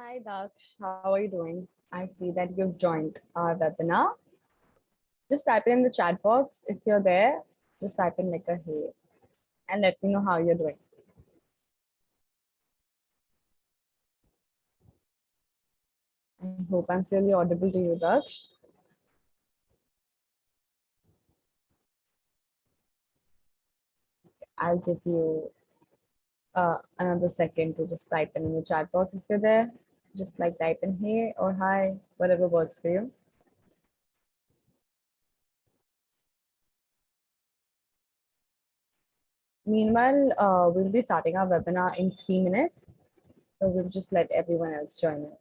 Hi Daksh, how are you doing? I see that you've joined our webinar. Just type it in the chat box. If you're there, just type in like a hey and let me know how you're doing. I hope I'm clearly audible to you, Daksh. I'll give you another second to just type in the chat box if you're there. Just like type in hey or hi, whatever works for you. Meanwhile, we'll be starting our webinar in 3 minutes. So we'll just let everyone else join in.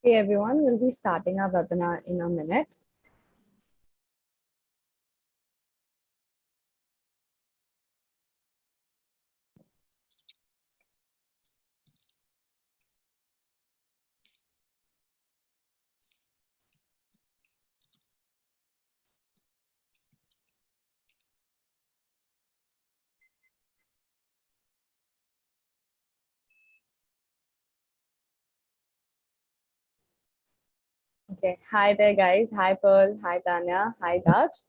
Hey everyone, we'll be starting our webinar in a minute. Okay, hi there guys. Hi Pearl, hi Tanya, hi Daksh.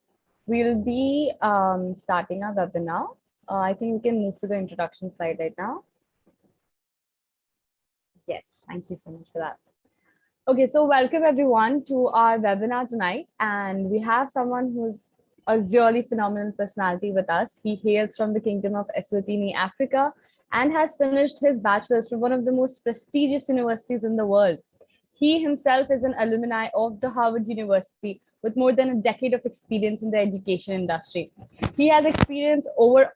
We'll be starting our webinar. I think we can move to the introduction slide right now. Yes, thank you so much for that. Okay, so welcome everyone to our webinar tonight. And we have someone who's a really phenomenal personality with us. He hails from the Kingdom of Eswatini, Africa, and has finished his bachelor's from one of the most prestigious universities in the world. He himself is an alumni of the Harvard University with more than a decade of experience in the education industry. He has experience over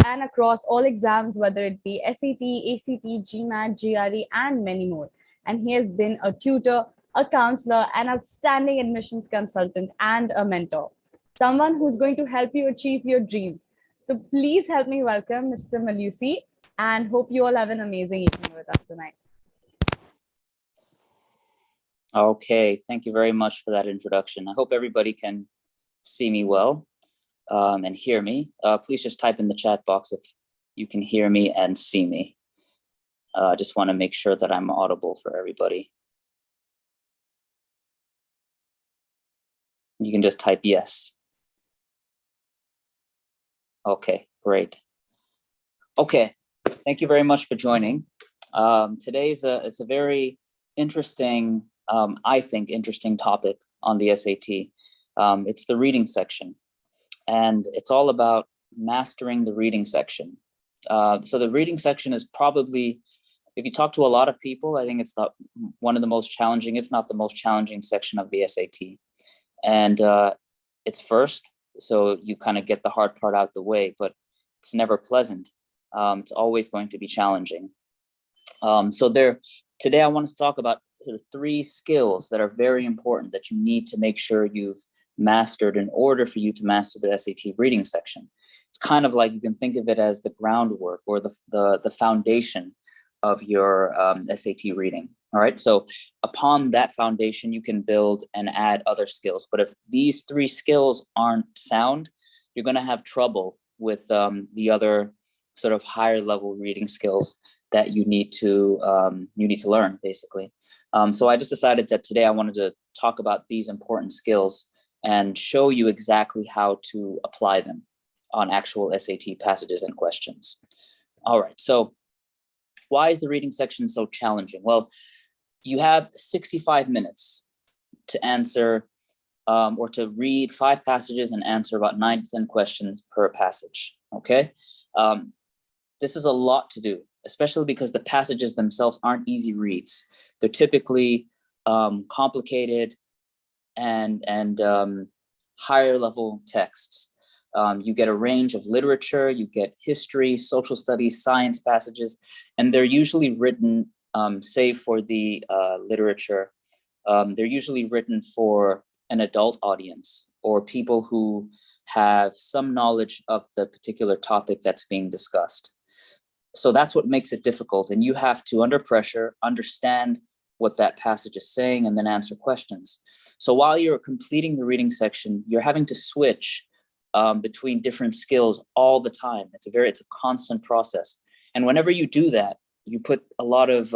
and across all exams, whether it be SAT, ACT, GMAT, GRE, and many more. And he has been a tutor, a counselor, an outstanding admissions consultant, and a mentor. Someone who's going to help you achieve your dreams. So please help me welcome Mr. Melusi, and hope you all have an amazing evening with us tonight. Okay, thank you very much for that introduction. I hope everybody can see me well and hear me. Please just type in the chat box if you can hear me and see me. I just want to make sure that I'm audible for everybody. You can just type yes. Okay, great. Okay, thank you very much for joining. Today's it's a very interesting, I think, interesting topic on the SAT. It's the reading section, and it's all about mastering the reading section. So the reading section is probably, if you talk to a lot of people, I think it's one of the most challenging, if not the most challenging section of the SAT. And it's first, so you kind of get the hard part out the way, but it's never pleasant. It's always going to be challenging. Today I want to talk about sort of 3 skills that are very important that you need to make sure you've mastered in order for you to master the SAT reading section. It's kind of like, you can think of it as the groundwork or the foundation of your SAT reading. All right, so upon that foundation, you can build and add other skills. But if these 3 skills aren't sound, you're going to have trouble with the other sort of higher level reading skills that you need to learn, basically. So I just decided that today I wanted to talk about these important skills and show you exactly how to apply them on actual SAT passages and questions. All right, so why is the reading section so challenging? Well, you have 65 minutes to answer or to read 5 passages and answer about 9 to 10 questions per passage, okay? This is a lot to do, especially because the passages themselves aren't easy reads. They're typically complicated and higher level texts. You get a range of literature, you get history, social studies, science passages, and they're usually written, save for the literature, they're usually written for an adult audience or people who have some knowledge of the particular topic that's being discussed. So that's what makes it difficult. And you have to, under pressure, understand what that passage is saying and then answer questions. So while you're completing the reading section, you're having to switch between different skills all the time. It's a constant process. And whenever you do that, you put a lot of,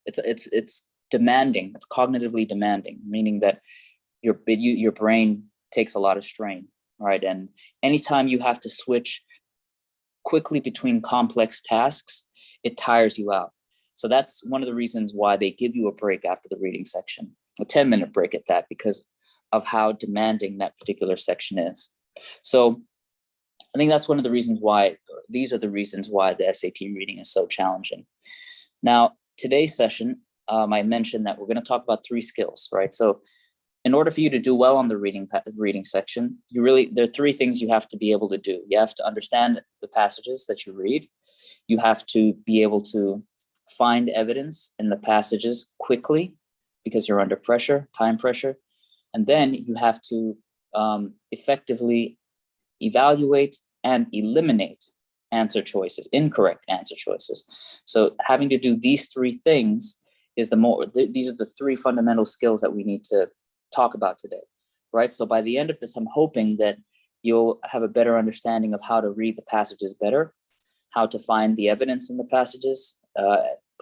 it's demanding, it's cognitively demanding, meaning that your brain takes a lot of strain, right? And anytime you have to switch quickly between complex tasks, it tires you out. So that's one of the reasons why they give you a break after the reading section, a 10-minute break at that, because of how demanding that particular section is. So I think that's one of the reasons why, these are the reasons why the SAT reading is so challenging. Now, today's session, I mentioned that we're going to talk about 3 skills, right? So in order for you to do well on the reading section, there are 3 things you have to be able to do. You have to understand the passages that you read. You have to be able to find evidence in the passages quickly because you're under pressure, time pressure. And then you have to effectively evaluate and eliminate incorrect answer choices. So having to do these 3 things is these are the 3 fundamental skills that we need to talk about today, right? So by the end of this, I'm hoping that you'll have a better understanding of how to read the passages better, how to find the evidence in the passages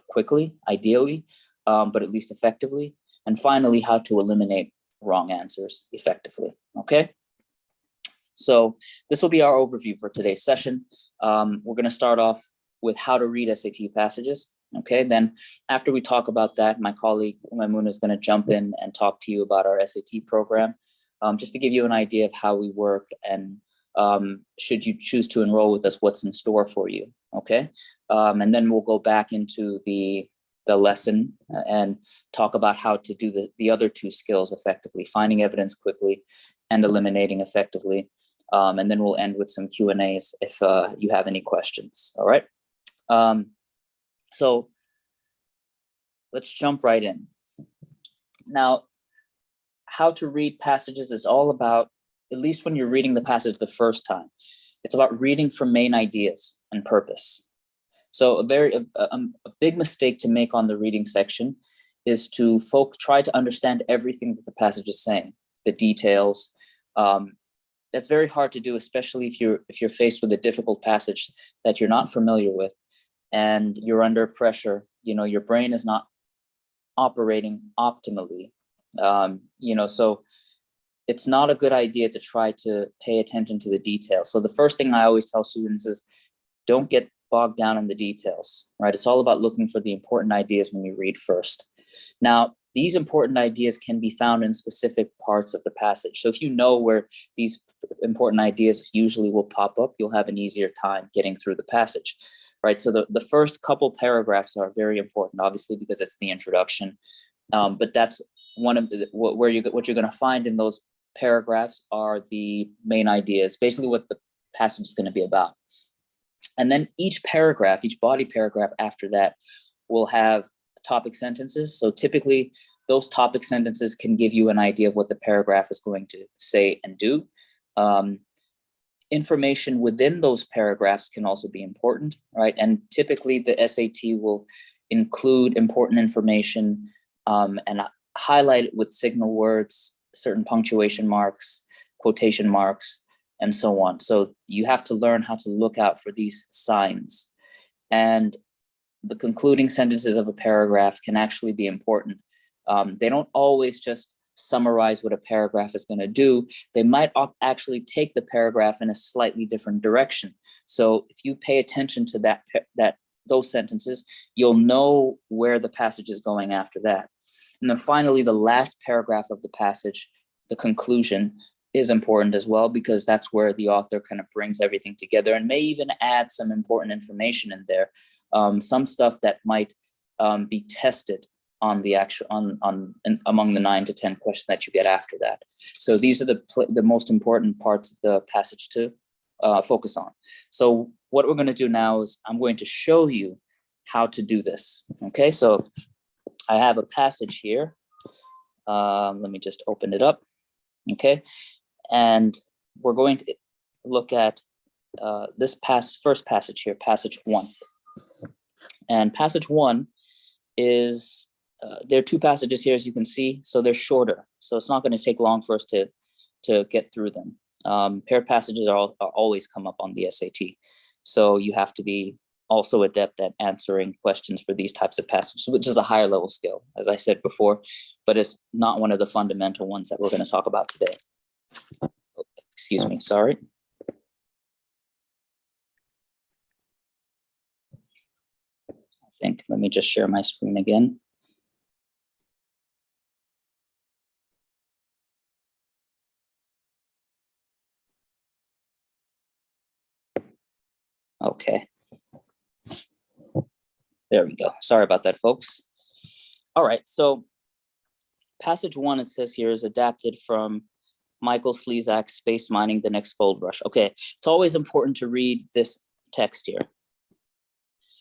quickly, ideally, but at least effectively, and finally, how to eliminate wrong answers effectively, okay? So this will be our overview for today's session. We're going to start off with how to read SAT passages. Okay, then after we talk about that, my colleague Maimuna is going to jump in and talk to you about our SAT program, just to give you an idea of how we work and should you choose to enroll with us, what's in store for you. Okay, and then we'll go back into the lesson and talk about how to do the other two skills effectively, finding evidence quickly and eliminating effectively. And then we'll end with some Q&As if you have any questions. All right. So let's jump right in. Now, how to read passages is all about, at least when you're reading the passage the first time, it's about reading for main ideas and purpose. So a big mistake to make on the reading section is to try to understand everything that the passage is saying, the details. That's very hard to do, especially if you're faced with a difficult passage that you're not familiar with and you're under pressure. Your brain is not operating optimally. So it's not a good idea to try to pay attention to the details. So the first thing I always tell students is don't get bogged down in the details, right? It's all about looking for the important ideas when you read first. Now, these important ideas can be found in specific parts of the passage. So if you know where these important ideas usually will pop up, you'll have an easier time getting through the passage, right? So the first couple paragraphs are very important, obviously, because it's the introduction. But that's one of what you're going to find in those paragraphs are the main ideas, basically what the passage is going to be about. And then each body paragraph after that will have topic sentences. So typically those topic sentences can give you an idea of what the paragraph is going to say and do. Information within those paragraphs can also be important, right? And typically the SAT will include important information and highlight it with signal words, certain punctuation marks, quotation marks, and so on. So you have to learn how to look out for these signs. And the concluding sentences of a paragraph can actually be important. They don't always just summarize what a paragraph is going to do. They might actually take the paragraph in a slightly different direction. So if you pay attention to those sentences, you'll know where the passage is going after that. And then finally, the last paragraph of the passage, the conclusion, is important as well, because that's where the author kind of brings everything together and may even add some important information in there, some stuff that might be tested on the among the 9 to 10 questions that you get after that. So these are the most important parts of the passage to focus on. So what we're going to do now is I'm going to show you how to do this. Okay, so I have a passage here. Let me just open it up. Okay, and we're going to look at this first passage here, passage 1. And passage 1 is, there are 2 passages here, as you can see, so they're shorter. So it's not going to take long for us to get through them. Paired passages always come up on the SAT. So you have to be also adept at answering questions for these types of passages, which is a higher level skill, as I said before, but it's not one of the fundamental ones that we're going to talk about today. Excuse me, sorry. Let me just share my screen again. Okay. There we go. Sorry about that, folks. All right, so passage 1, it says here, is adapted from Michael Slezak's Space Mining, the Next Gold Rush. Okay, it's always important to read this text here.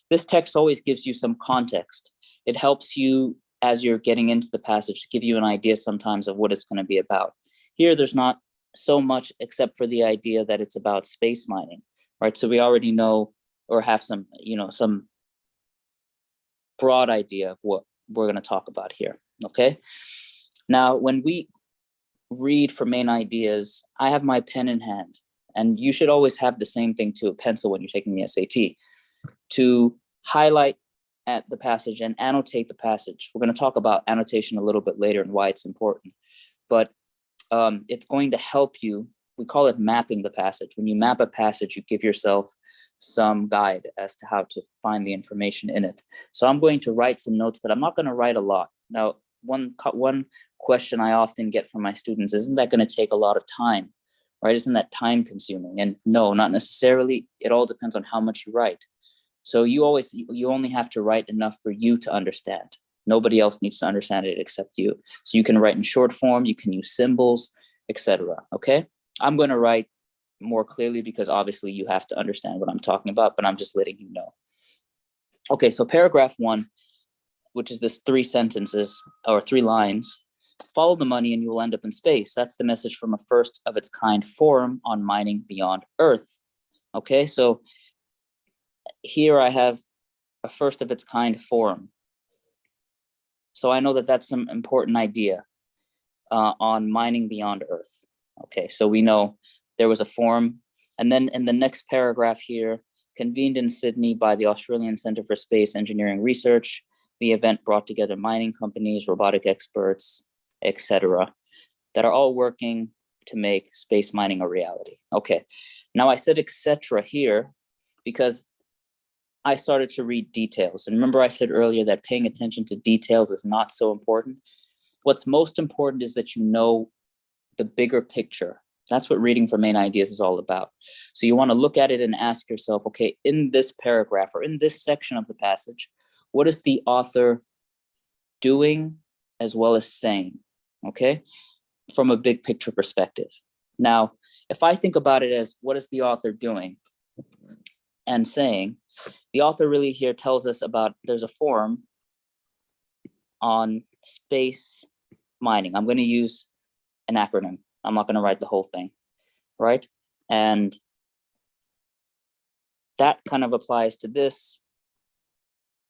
This text always gives you some context. It helps you as you're getting into the passage to give you an idea sometimes of what it's going to be about. Here, there's not so much except for the idea that it's about space mining, right? So we already know or have some broad idea of what we're going to talk about here, okay? Now, when we read for main ideas, I have my pen in hand, and you should always have the same thing too, a pencil when you're taking the SAT, to highlight at the passage and annotate the passage. We're going to talk about annotation a little bit later and why it's important, but it's going to help you. We call it mapping the passage. When you map a passage, you give yourself some guide as to how to find the information in it. So I'm going to write some notes, but I'm not going to write a lot. Now, one question I often get from my students, isn't that going to take a lot of time, right? Isn't that time consuming? And no, not necessarily. It all depends on how much you write. So you only have to write enough for you to understand. Nobody else needs to understand it except you. So you can write in short form, you can use symbols, etc. Okay, I'm going to write more clearly because obviously you have to understand what I'm talking about, but I'm just letting you know. Okay, so paragraph 1, which is this 3 sentences or 3 lines. Follow the money and you will end up in space. That's the message from a first of its kind forum on mining beyond Earth. Okay, so here I have a first of its kind forum. So I know that that's some important idea on mining beyond Earth. Okay, so we know there was a forum. And then in the next paragraph here, convened in Sydney by the Australian Centre for Space Engineering Research, the event brought together mining companies, robotic experts, etc., that are all working to make space mining a reality. Okay, now I said etc. here because I started to read details. And remember I said earlier that paying attention to details is not so important. What's most important is that you know the bigger picture. That's what reading for main ideas is all about. So you want to look at it and ask yourself, okay, in this paragraph or in this section of the passage, what is the author doing as well as saying, okay, from a big picture perspective? Now, if I think about it as what is the author doing and saying, the author really here tells us about there's a forum on space mining. I'm going to use an acronym. I'm not going to write the whole thing, right? And that kind of applies to this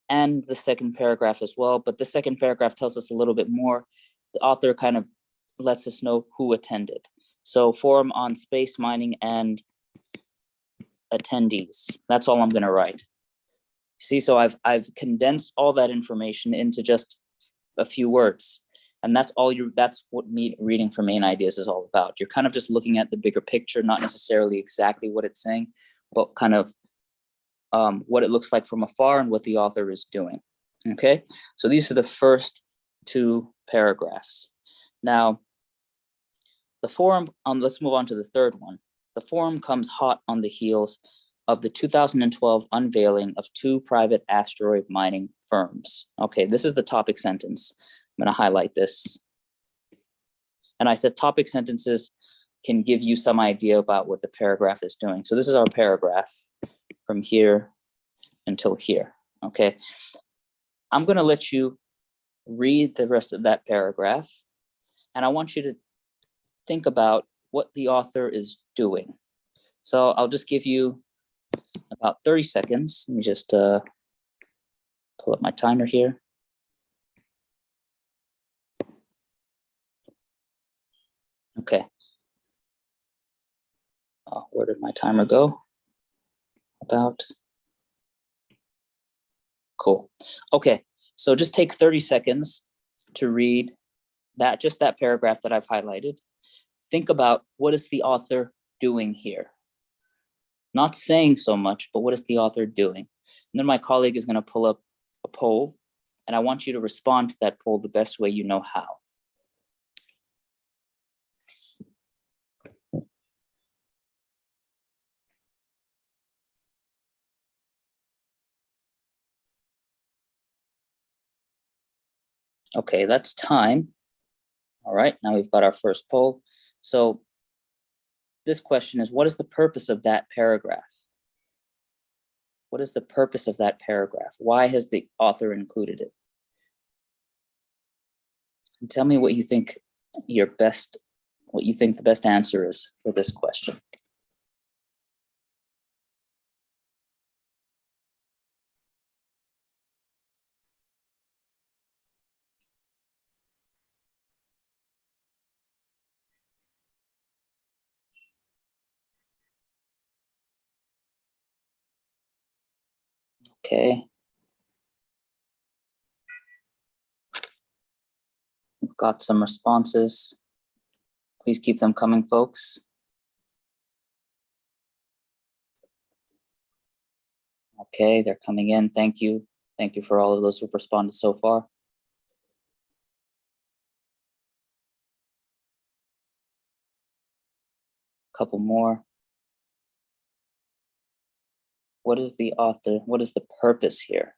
and the second paragraph as well. But the second paragraph tells us a little bit more. The author kind of lets us know who attended. So forum on space mining and attendees. That's all I'm going to write. See, so I've condensed all that information into just a few words. And that's what reading for main ideas is all about. You're kind of just looking at the bigger picture, not necessarily exactly what it's saying, but kind of what it looks like from afar and what the author is doing. Okay, so these are the first 2 paragraphs. Now, the forum, let's move on to the third one. The forum comes hot on the heels of the 2012 unveiling of 2 private asteroid mining firms. Okay, this is the topic sentence. I'm going to highlight this. And I said topic sentences can give you some idea about what the paragraph is doing. So this is our paragraph from here until here, okay? I'm going to let you read the rest of that paragraph, and I want you to think about what the author is doing. So I'll just give you about 30 seconds. Let me just pull up my timer here. Okay. Where did my timer go? About. Cool. Okay, so just take 30 seconds to read just that paragraph that I've highlighted. Think about what is the author doing here? Not saying so much, but what is the author doing? And then my colleague is going to pull up a poll, and I want you to respond to that poll the best way you know how. Okay, that's time. All right, now we've got our first poll. So this question is, what is the purpose of that paragraph? What is the purpose of that paragraph? Why has the author included it? And tell me what you think the best answer is for this question. Okay. We've got some responses. Please keep them coming, folks. Okay, they're coming in. Thank you. Thank you for all of those who've responded so far. A couple more. what is the author, what is the purpose here?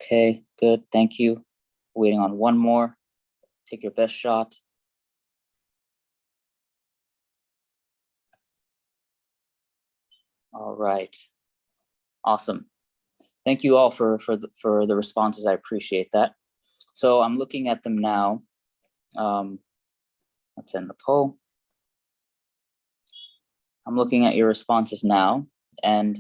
Okay, good, thank you. Waiting on one more. Take your best shot. All right, awesome. Thank you all for the responses. I appreciate that. So I'm looking at them now. Let's end the poll. I'm looking at your responses now, and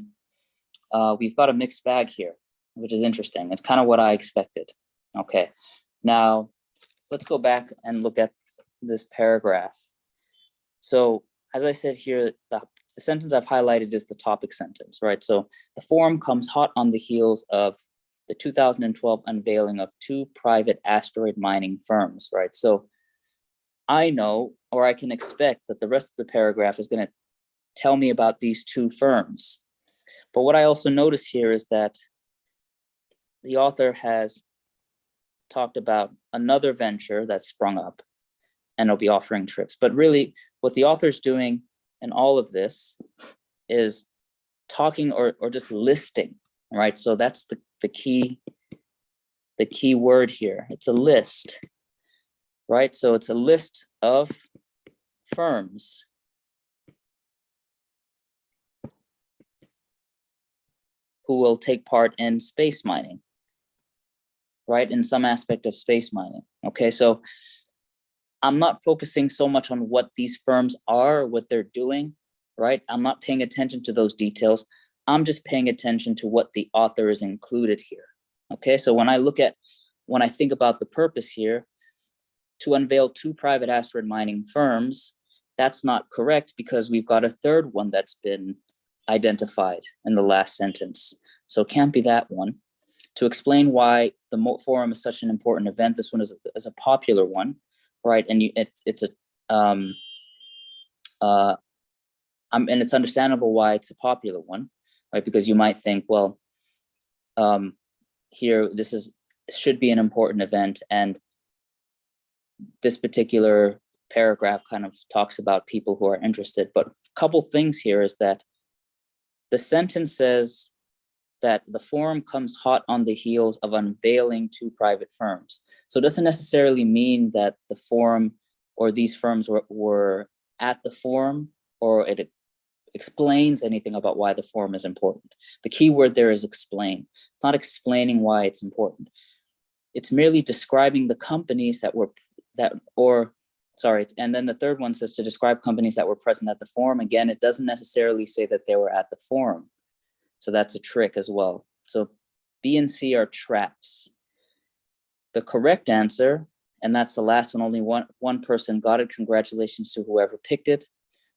we've got a mixed bag here, which is interesting. It's kind of what I expected. Okay, now let's go back and look at this paragraph. So as I said here, the sentence I've highlighted is the topic sentence, right? So the forum comes hot on the heels of the 2012 unveiling of 2 private asteroid mining firms, right? So I know, or I can expect, that the rest of the paragraph is going to tell me about these 2 firms. But what I also notice here is that the author has talked about another venture that sprung up, and it'll be offering trips. But really, what the author's doing in all of this is talking or just listing, right? So that's the key word here. It's a list, right? So it's a list of firms who will take part in space mining, right? In some aspect of space mining. Okay, so I'm not focusing so much on what these firms are or what they're doing, right? I'm not paying attention to those details. I'm just paying attention to what the author is included here. Okay, so when I think about the purpose here, to unveil 2 private asteroid mining firms, that's not correct because we've got a third one that's been identified in the last sentence. So it can't be that one. To explain why the forum is such an important event, this one is a popular one, right? And it's understandable why it's a popular one, right? Because you might think, well, here this should be an important event, and this particular paragraph kind of talks about people who are interested. But a couple things here is that the sentence says that the forum comes hot on the heels of unveiling 2 private firms. So it doesn't necessarily mean that the forum or these firms were at the forum, or it explains anything about why the forum is important. The key word there is explain. It's not explaining why it's important. It's merely describing the companies and then the third one says to describe companies that were present at the forum. Again, it doesn't necessarily say that they were at the forum. So that's a trick as well. So B and C are traps. The correct answer, and that's the last one, only one person got it. Congratulations to whoever picked it.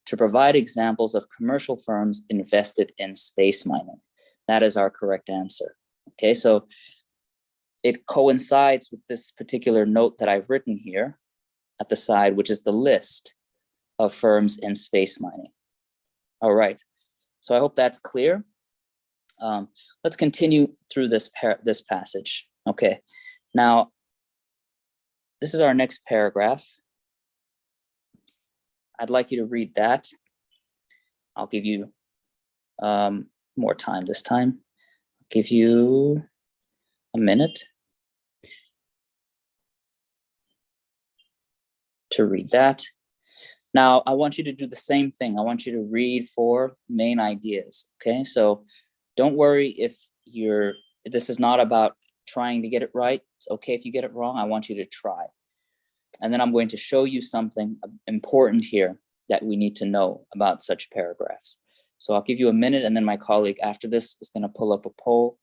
To provide examples of commercial firms invested in space mining. That is our correct answer. Okay, so it coincides with this particular note that I've written here at the side, which is the list of firms in space mining. All right, so I hope that's clear. Let's continue through this passage. Okay, now this is our next paragraph. I'd like you to read that. I'll give you more time this time. I'll give you a minute to read that. Now, I want you to do the same thing. I want you to read 4 main ideas, okay? So don't worry if this is not about trying to get it right. It's okay if you get it wrong. I want you to try. And then I'm going to show you something important here that we need to know about such paragraphs. So I'll give you a minute, and then my colleague after this is going to pull up a poll,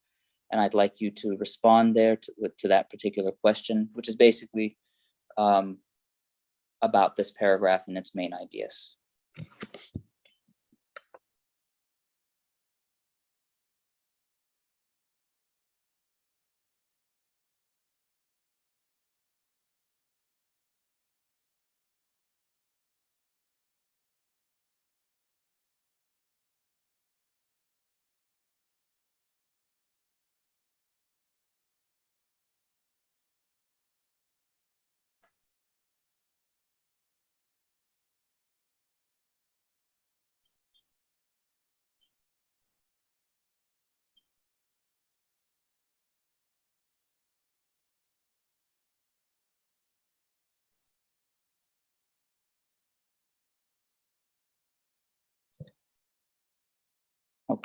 and I'd like you to respond there to that particular question, which is basically about this paragraph and its main ideas.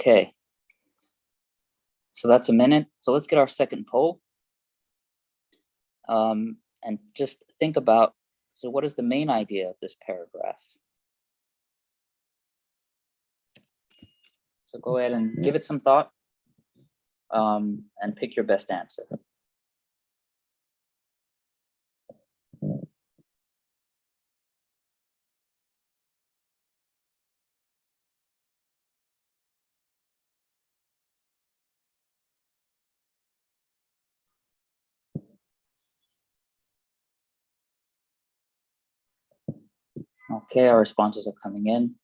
Okay. So that's a minute. So let's get our second poll. And just think about, so what is the main idea of this paragraph? So go ahead and give it some thought, and pick your best answer. Okay, our responses are coming in.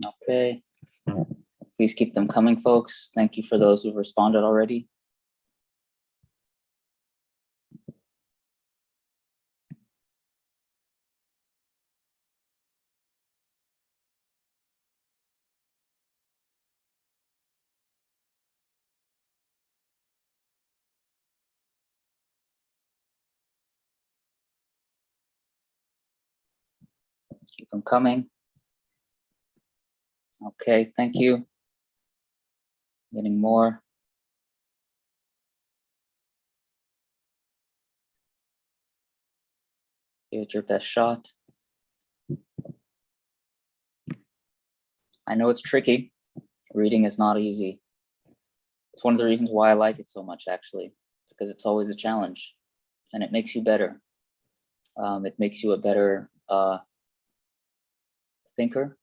Okay. Please keep them coming, folks. Thank you for those who've responded already. Keep them coming. Okay, thank you. Getting more. Give it your best shot. I know it's tricky. Reading is not easy. It's one of the reasons why I like it so much, actually, because it's always a challenge and it makes you better. It makes you a better thinker,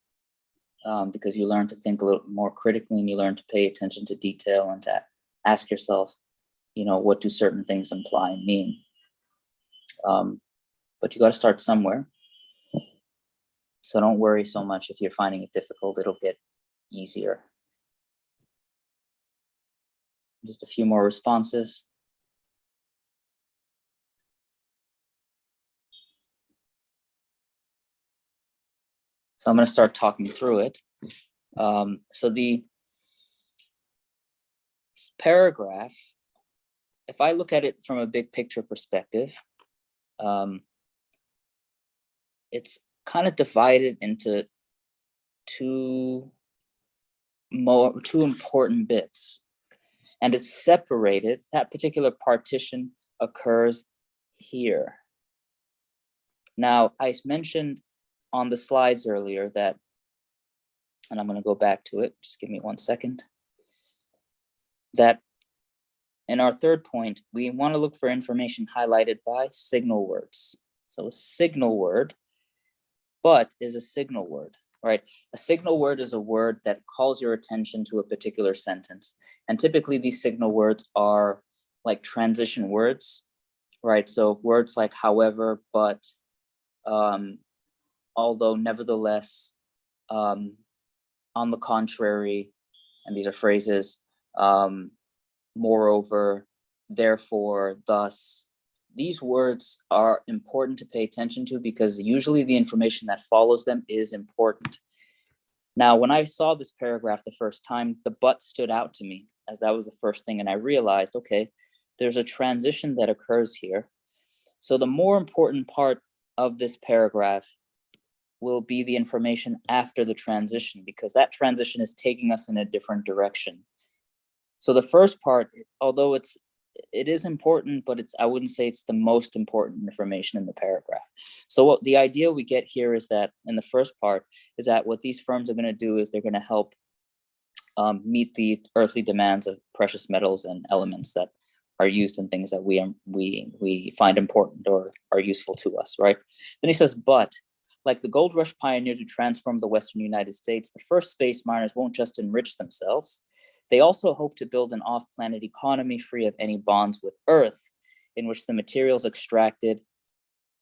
because you learn to think a little more critically and you learn to pay attention to detail and to ask yourself, what do certain things imply and mean? But you got to start somewhere. So don't worry so much if you're finding it difficult, it'll get easier. Just a few more responses. So I'm going to start talking through it. So the paragraph, if I look at it from a big picture perspective, it's kind of divided into two important bits, and it's separated. That particular partition occurs here. Now, I mentioned on the slides earlier that, and I'm going to go back to it, just give me 1 second, that in our third point, we want to look for information highlighted by signal words. So a signal word, but is a signal word, right? A signal word is a word that calls your attention to a particular sentence. And typically these signal words are like transition words, right? So words like however, but, although, nevertheless, on the contrary, and these are phrases, moreover, therefore, thus. These words are important to pay attention to because usually the information that follows them is important. Now, when I saw this paragraph the first time, the but stood out to me as that was the first thing. And I realized, okay, there's a transition that occurs here. So the more important part of this paragraph will be the information after the transition, because that transition is taking us in a different direction. So the first part, although it is important, but I wouldn't say it's the most important information in the paragraph. So what the idea we get here is that in the first part is that what these firms are going to do is they're going to help meet the earthly demands of precious metals and elements that are used in things that we find important or are useful to us, right? Then he says, but like the gold rush pioneers who transformed the Western United States, the first space miners won't just enrich themselves. They also hope to build an off-planet economy free of any bonds with Earth, in which the materials extracted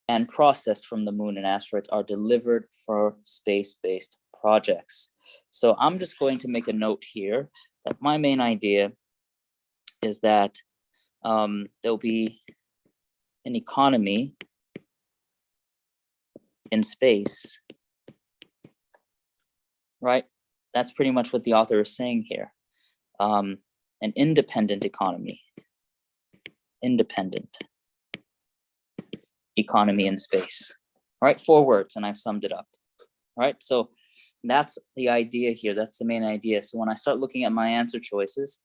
and processed from the moon and asteroids are delivered for space-based projects. So I'm just going to make a note here that my main idea is that there'll be an economy in space, right? That's pretty much what the author is saying here. An independent economy in space, right? 4 words, and I've summed it up, right? So that's the idea here. That's the main idea. So when I start looking at my answer choices,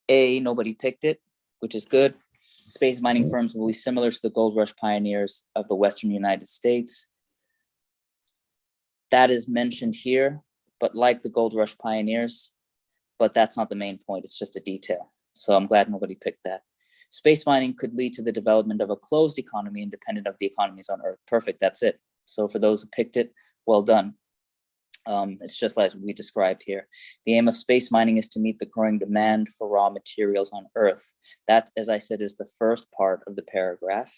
A, nobody picked it, which is good. Space mining firms will be similar to the gold rush pioneers of the Western United States. That is mentioned here, but like the gold rush pioneers, but that's not the main point. It's just a detail. So I'm glad nobody picked that. Space mining could lead to the development of a closed economy independent of the economies on Earth. Perfect, that's it. So for those who picked it, well done. It's just like we described here. The aim of space mining is to meet the growing demand for raw materials on Earth. That, as I said, is the first part of the paragraph,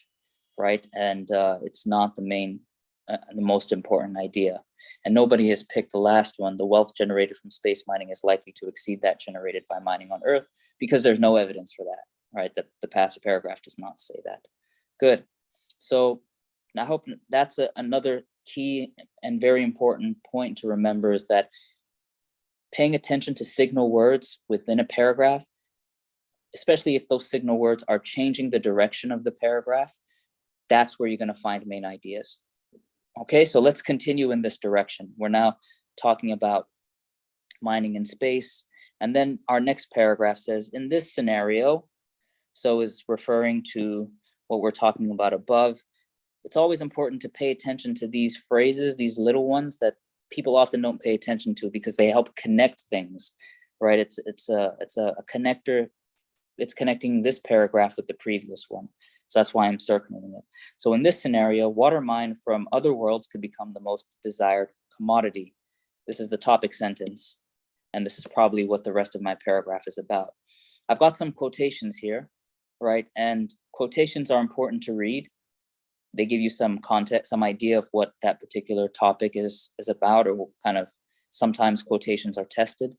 right? And it's not the most important idea. And nobody has picked the last one. The wealth generated from space mining is likely to exceed that generated by mining on Earth, because there's no evidence for that, right? The past paragraph does not say that. Good. So I hope that's another key and very important point to remember, is that paying attention to signal words within a paragraph, especially if those signal words are changing the direction of the paragraph, that's where you're going to find main ideas. Okay, so let's continue in this direction. We're now talking about mining in space. And then our next paragraph says, in this scenario, so is referring to what we're talking about above. It's always important to pay attention to these phrases, these little ones that people often don't pay attention to, because they help connect things, right? It's a connector. It's connecting this paragraph with the previous one. So that's why I'm circling it. So in this scenario, water mined from other worlds could become the most desired commodity. This is the topic sentence, and this is probably what the rest of my paragraph is about. I've got some quotations here, right? And quotations are important to read. They give you some context, some idea of what that particular topic is about, or what kind of, sometimes quotations are tested.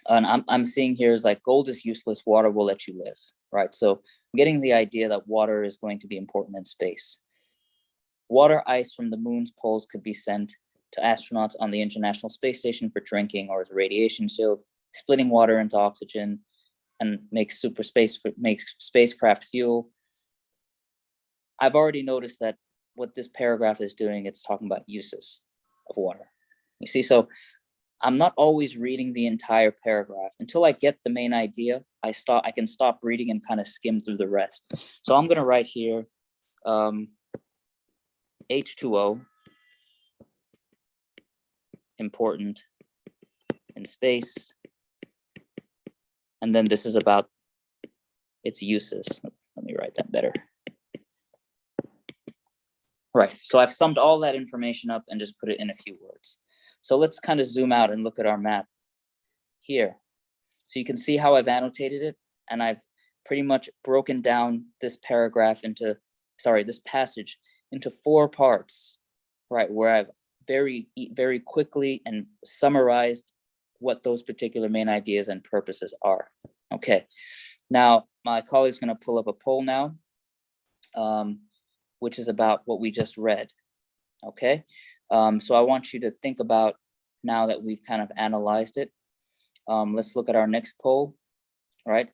And I'm seeing here is like, gold is useless, water will let you live, right? So I'm getting the idea that water is going to be important in space. Water ice from the moon's poles could be sent to astronauts on the International Space Station for drinking or as a radiation shield, splitting water into oxygen, and makes spacecraft fuel. I've already noticed that what this paragraph is doing, it's talking about uses of water. You see, so I'm not always reading the entire paragraph. Until I get the main idea, I can stop reading and kind of skim through the rest. So I'm gonna write here, H2O, important in space. And then this is about its uses. Let me write that better. Right, so I've summed all that information up and just put it in a few words. So let's kind of zoom out and look at our map here. So you can see how I've annotated it, and I've pretty much broken down this this passage into 4 parts, right? Where I've very quickly and summarized what those particular main ideas and purposes are. Okay, now my colleague's gonna pull up a poll now, which is about what we just read, okay? So I want you to think about, now that we've kind of analyzed it, let's look at our next poll, right?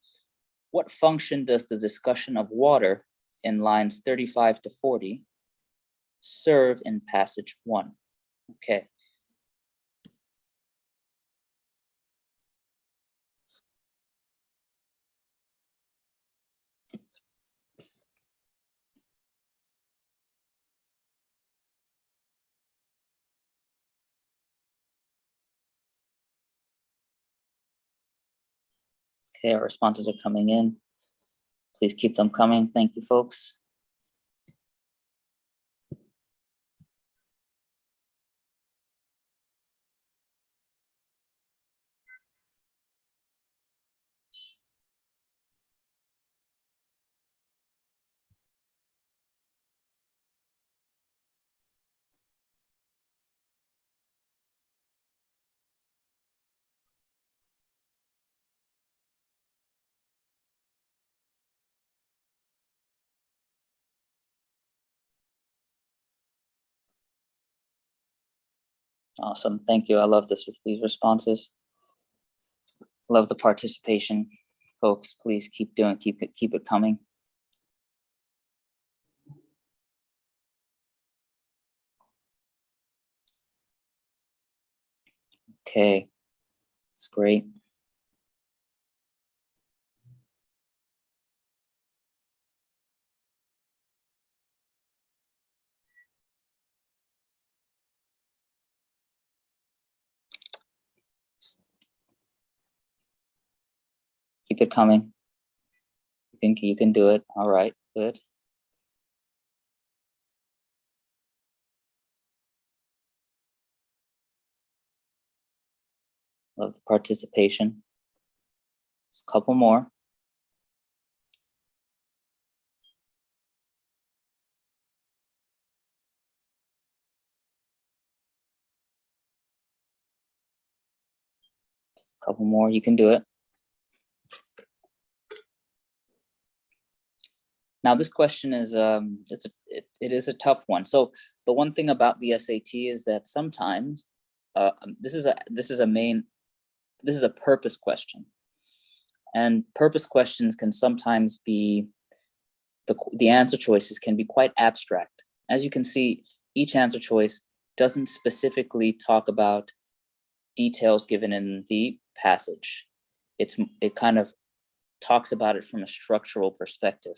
What function does the discussion of water in lines 35 to 40 serve in passage 1? Okay. Okay, our responses are coming in. Please keep them coming. Thank you, folks. Awesome. Thank you. I love these responses. Love the participation. Folks, please keep it coming. Okay, it's great. Keep it coming. You think you can do it. All right, good. Love the participation. Just a couple more. Just a couple more. You can do it. Now this question is it is a tough one. So the one thing about the SAT is that sometimes this is a purpose question, and purpose questions can sometimes be the answer choices can be quite abstract. As you can see, each answer choice doesn't specifically talk about details given in the passage. It kind of talks about it from a structural perspective.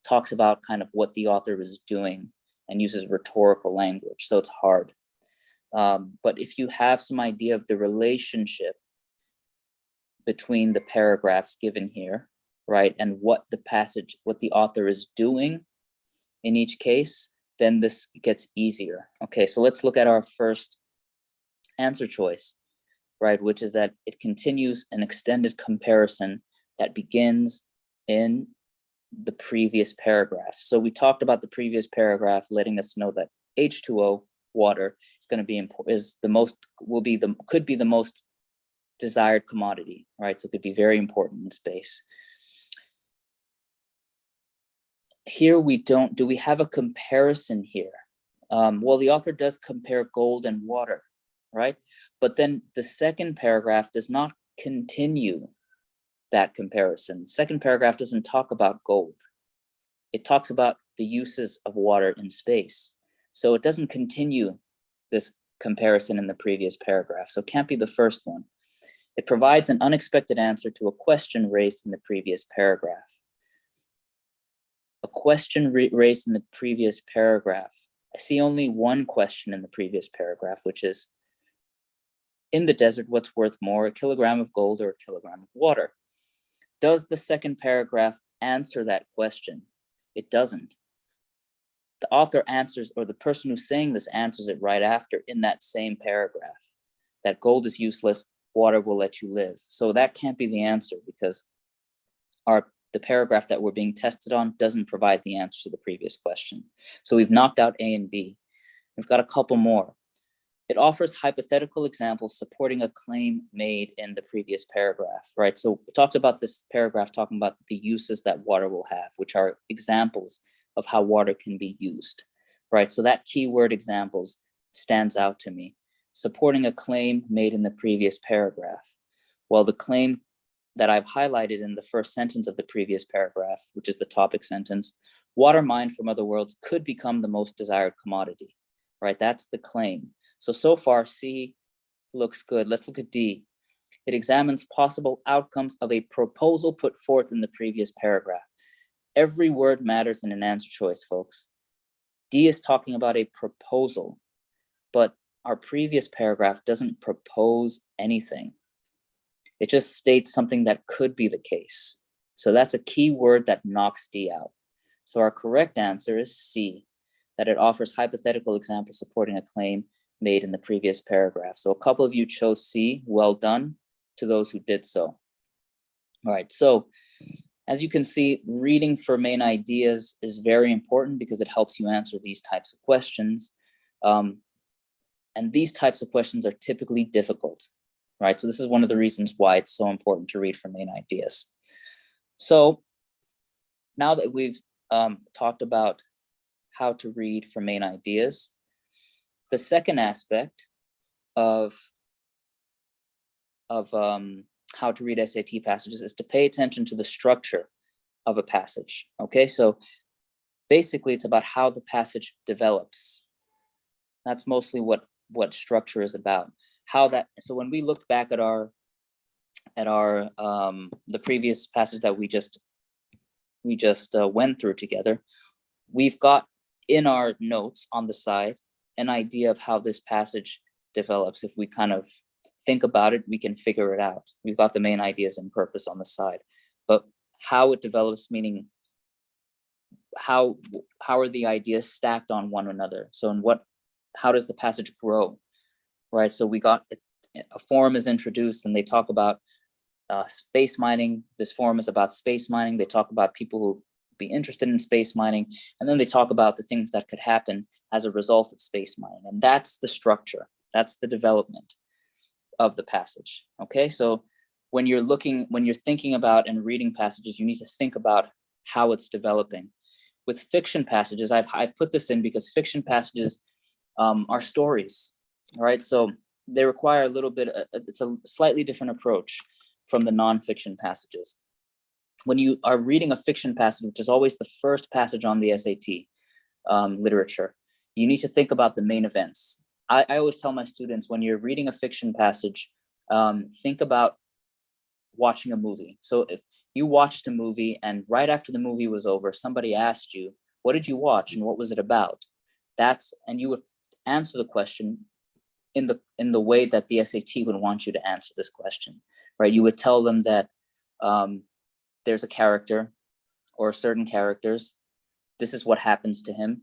Talks about kind of what the author is doing and uses rhetorical language, so it's hard. But if you have some idea of the relationship between the paragraphs given here, right, and what the author is doing in each case, then this gets easier. Okay, so let's look at our first answer choice, right, which is that it continues an extended comparison that begins in the previous paragraph. So we talked about the previous paragraph letting us know that H2O, water, is going to be could be the most desired commodity, right? So it could be very important in space. Here do we have a comparison here? Well, the author does compare gold and water, right? But then the second paragraph does not continue that comparison. Second paragraph doesn't talk about gold. It talks about the uses of water in space. So it doesn't continue this comparison in the previous paragraph. So it can't be the first one. It provides an unexpected answer to a question raised in the previous paragraph. A question raised in the previous paragraph. I see only one question in the previous paragraph, which is, in the desert, what's worth more, a kilogram of gold or a kilogram of water? Does the second paragraph answer that question? It doesn't. The author answers, or the person who's saying this answers it right after in that same paragraph, that gold is useless, water will let you live. So that can't be the answer, because the paragraph that we're being tested on doesn't provide the answer to the previous question. So we've knocked out A and B. We've got a couple more. It offers hypothetical examples supporting a claim made in the previous paragraph, right? So it talks about this paragraph talking about the uses that water will have, which are examples of how water can be used, right? So that keyword examples stands out to me, supporting a claim made in the previous paragraph. Well, the claim that I've highlighted in the first sentence of the previous paragraph, which is the topic sentence, water mined from other worlds could become the most desired commodity, right? That's the claim. So far, C looks good. Let's look at D. It examines possible outcomes of a proposal put forth in the previous paragraph. Every word matters in an answer choice, folks. D is talking about a proposal, but our previous paragraph doesn't propose anything. It just states something that could be the case. So that's a key word that knocks D out. So our correct answer is C, that it offers hypothetical examples supporting a claim made in the previous paragraph. So a couple of you chose C. Well done to those who did so. All right, so as you can see, reading for main ideas is very important because it helps you answer these types of questions. And these types of questions are typically difficult, right? So this is one of the reasons why it's so important to read for main ideas. So now that we've talked about how to read for main ideas, the second aspect of how to read SAT passages is to pay attention to the structure of a passage. Okay, so basically it's about how the passage develops. That's mostly what structure is about. How that, so when we look back at our the previous passage that we just went through together, we've got in our notes on the side an idea of how this passage develops. If we kind of think about it, we can figure it out. We've got the main ideas and purpose on the side, but how it develops, meaning how are the ideas stacked on one another? So how does the passage grow, right? So we got a forum is introduced, and they talk about space mining. This forum is about space mining. They talk about people who be interested in space mining, and then they talk about the things that could happen as a result of space mining. And that's the structure. That's the development of the passage. Okay, so when you're thinking about and reading passages, you need to think about how it's developing. With fiction passages, I've put this in because fiction passages are stories, all right? So they require a little bit, it's a slightly different approach from the nonfiction passages. When you are reading a fiction passage, which is always the first passage on the SAT literature, you need to think about the main events. I always tell my students, when you're reading a fiction passage, think about watching a movie. So if you watched a movie and right after the movie was over, somebody asked you, what did you watch and what was it about? And you would answer the question in the way that the SAT would want you to answer this question, right? You would tell them that there's a character or certain characters, this is what happens to him,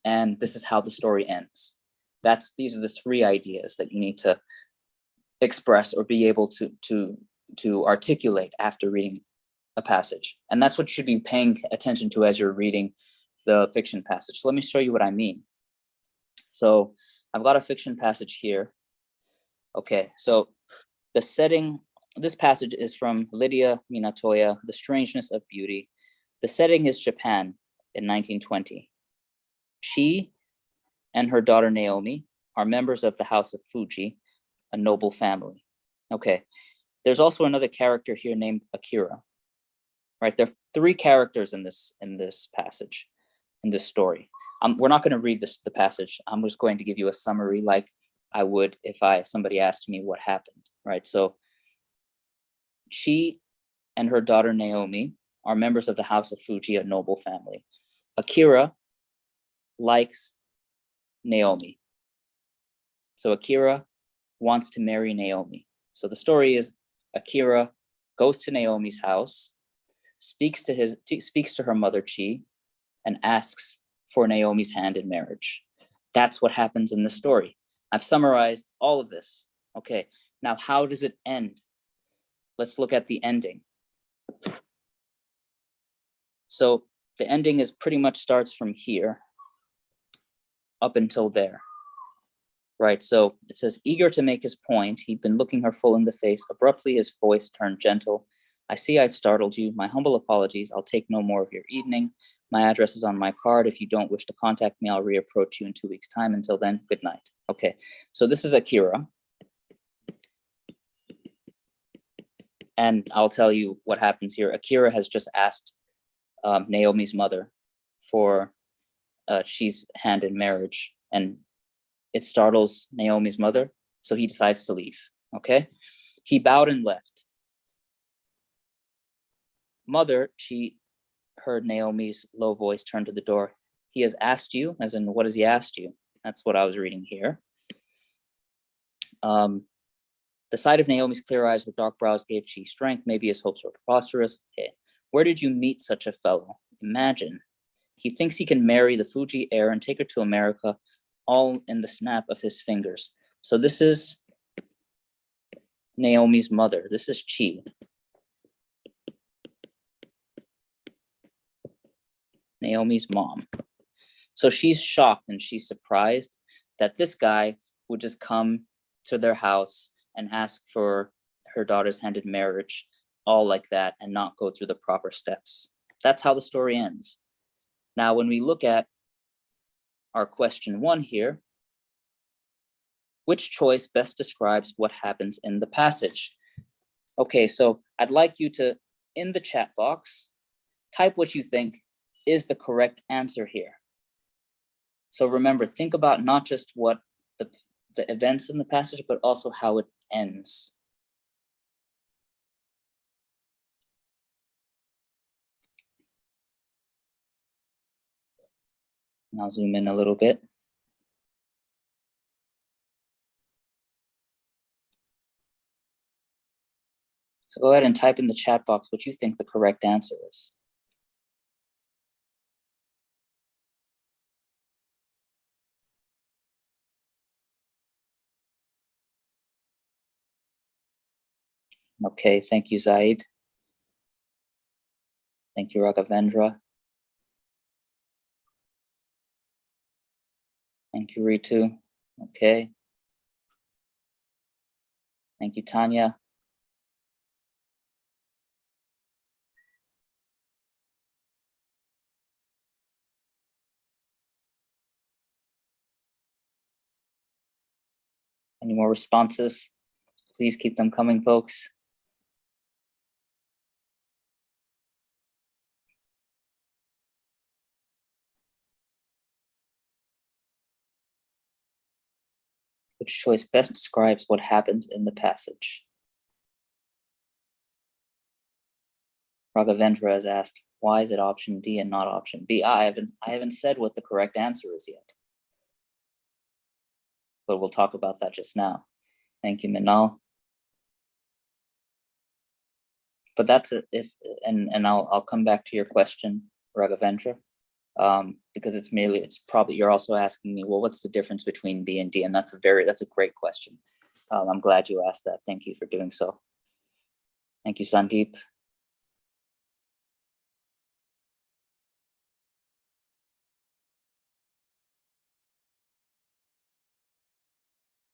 and this is how the story ends. These are the three ideas that you need to express or be able to articulate after reading a passage. And that's what you should be paying attention to as you're reading the fiction passage. So let me show you what I mean. So I've got a fiction passage here. Okay, so the setting, this passage is from Lydia Minatoya, The Strangeness of Beauty. The setting is Japan in 1920. She and her daughter Naomi are members of the House of Fuji, a noble family. Okay, there's also another character here named Akira, right? There are three characters in this passage, in this story. We're not going to read the passage. I'm just going to give you a summary like I would if somebody asked me what happened, right? So she and her daughter Naomi are members of the House of Fuji, a noble family. Akira likes Naomi. So Akira wants to marry Naomi. So the story is Akira goes to Naomi's house, speaks to her mother Chi, and asks for Naomi's hand in marriage. That's what happens in the story. I've summarized all of this. Okay, now how does it end? Let's look at the ending. So the ending is pretty much starts from here up until there. Right, so it says, eager to make his point, he'd been looking her full in the face. Abruptly, his voice turned gentle. I see I've startled you. My humble apologies. I'll take no more of your evening. My address is on my card. If you don't wish to contact me, I'll reapproach you in 2 weeks' time. Until then, good night. Okay, so this is Akira. And I'll tell you what happens here. Akira has just asked Naomi's mother for Chi's hand in marriage, and it startles Naomi's mother, so he decides to leave, okay? He bowed and left. Mother, she heard Naomi's low voice turn to the door. He has asked you, as in, what has he asked you? That's what I was reading here. The sight of Naomi's clear eyes with dark brows gave Chi strength. Maybe his hopes were preposterous. Okay. Where did you meet such a fellow? Imagine. He thinks he can marry the Fuji heir and take her to America, all in the snap of his fingers. So this is Naomi's mother. This is Chi. Naomi's mom. So she's shocked and she's surprised that this guy would just come to their house and ask for her daughter's hand in marriage, all like that, and not go through the proper steps. That's how the story ends. Now, when we look at our question 1 here, Which choice best describes what happens in the passage? Okay, so I'd like you to, in the chat box, type what you think is the correct answer here. So remember, think about not just what the events in the passage, but also how it ends. And I'll zoom in a little bit. So go ahead and type in the chat box what you think the correct answer is. Okay, thank you, Zaid. Thank you, Raghavendra. Thank you, Ritu. Okay. Thank you, Tanya. Any more responses? Please keep them coming, folks. Which choice best describes what happens in the passage? Raghavendra has asked, why is it option D and not option B? I haven't said what the correct answer is yet, but we'll talk about that just now. Thank you, Minal. But that's it. And I'll come back to your question, Raghavendra, because it's probably, you're also asking me, well, what's the difference between B and D? And that's a great question. I'm glad you asked that. Thank you for doing so. Thank you, Sandeep.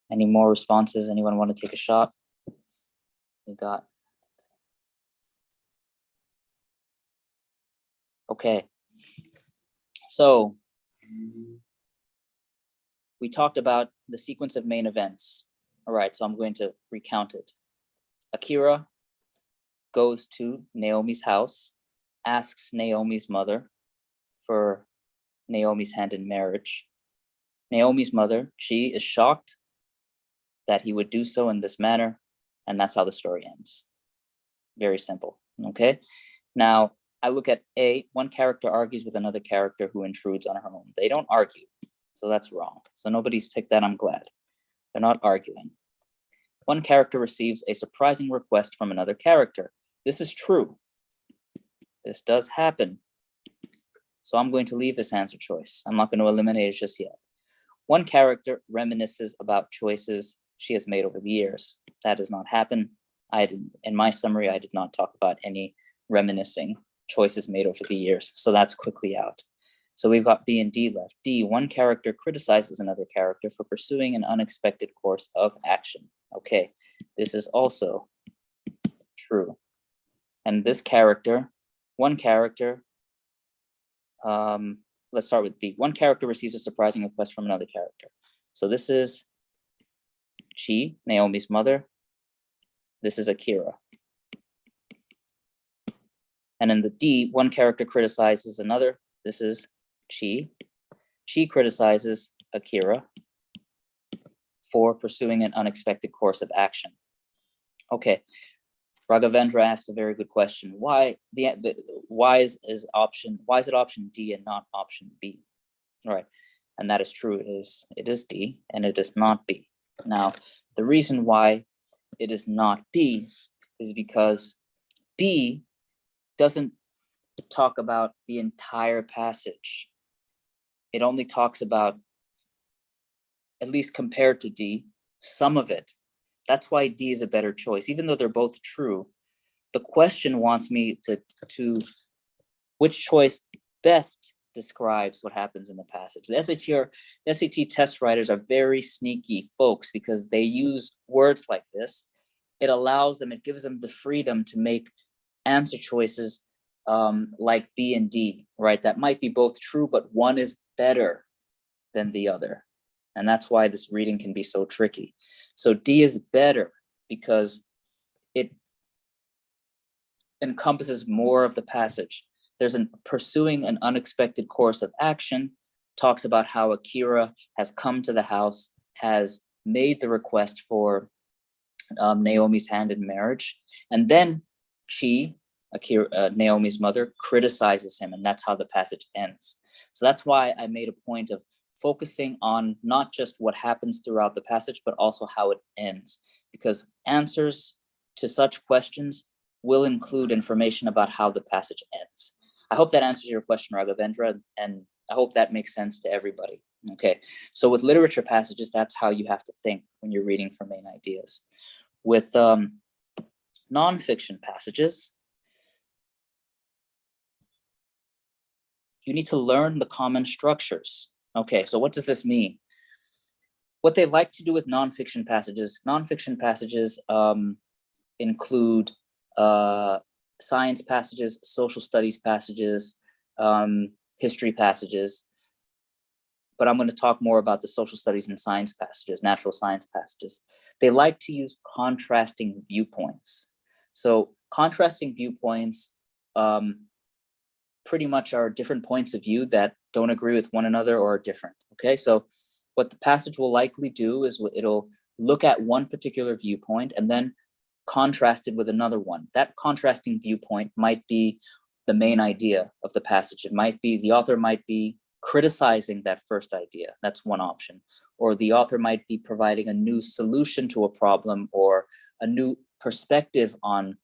Any more responses? Anyone want to take a shot? We got. Okay. So we talked about the sequence of main events. All right, so I'm going to recount it. Akira goes to Naomi's house, asks Naomi's mother for Naomi's hand in marriage. Naomi's mother, she is shocked that he would do so in this manner, and that's how the story ends. Very simple, okay? Now, I look at A, one character argues with another character who intrudes on her home. They don't argue, so that's wrong. So nobody's picked that, I'm glad. They're not arguing. One character receives a surprising request from another character. This is true. This does happen. So I'm going to leave this answer choice. I'm not going to eliminate it just yet. One character reminisces about choices she has made over the years. That does not happen. In my summary, I did not talk about any reminiscing choices made over the years. So that's quickly out. So we've got B and D left. D, one character criticizes another character for pursuing an unexpected course of action. Okay, this is also true. And this character, one character, let's start with B. One character receives a surprising request from another character. So this is Chi, Naomi's mother. This is Akira. And in the D, one character criticizes another. This is Chi. Chi criticizes Akira for pursuing an unexpected course of action. Okay, Raghavendra asked a very good question. Why is it option D and not option B? All right, and that is true. It is D and it is not B. Now, the reason why it is not B is because B doesn't talk about the entire passage. It only talks about, at least compared to D, some of it. That's why D is a better choice, even though they're both true. The question wants me to which choice best describes what happens in the passage. The SAT test writers are very sneaky folks because they use words like this. It allows them, it gives them the freedom to make answer choices like B and D, right? That might be both true, but one is better than the other. And that's why this reading can be so tricky. So D is better because it encompasses more of the passage. There's pursuing an unexpected course of action, talks about how Akira has come to the house, has made the request for Naomi's hand in marriage. And then Chi, Naomi's mother, criticizes him, and that's how the passage ends. So that's why I made a point of focusing on not just what happens throughout the passage, but also how it ends, because answers to such questions will include information about how the passage ends. I hope that answers your question, Raghavendra, and I hope that makes sense to everybody. Okay, so with literature passages, that's how you have to think when you're reading for main ideas. With nonfiction passages, you need to learn the common structures. Okay, so what does this mean? What they like to do with nonfiction passages include science passages, social studies passages, history passages, but I'm going to talk more about the social studies and science passages, natural science passages. They like to use contrasting viewpoints. So contrasting viewpoints pretty much are different points of view that don't agree with one another or are different. Okay, so what the passage will likely do is it'll look at one particular viewpoint and then contrast it with another one. That contrasting viewpoint might be the main idea of the passage. It might be, the author might be criticizing that first idea. That's one option. Or the author might be providing a new solution to a problem or a new perspective on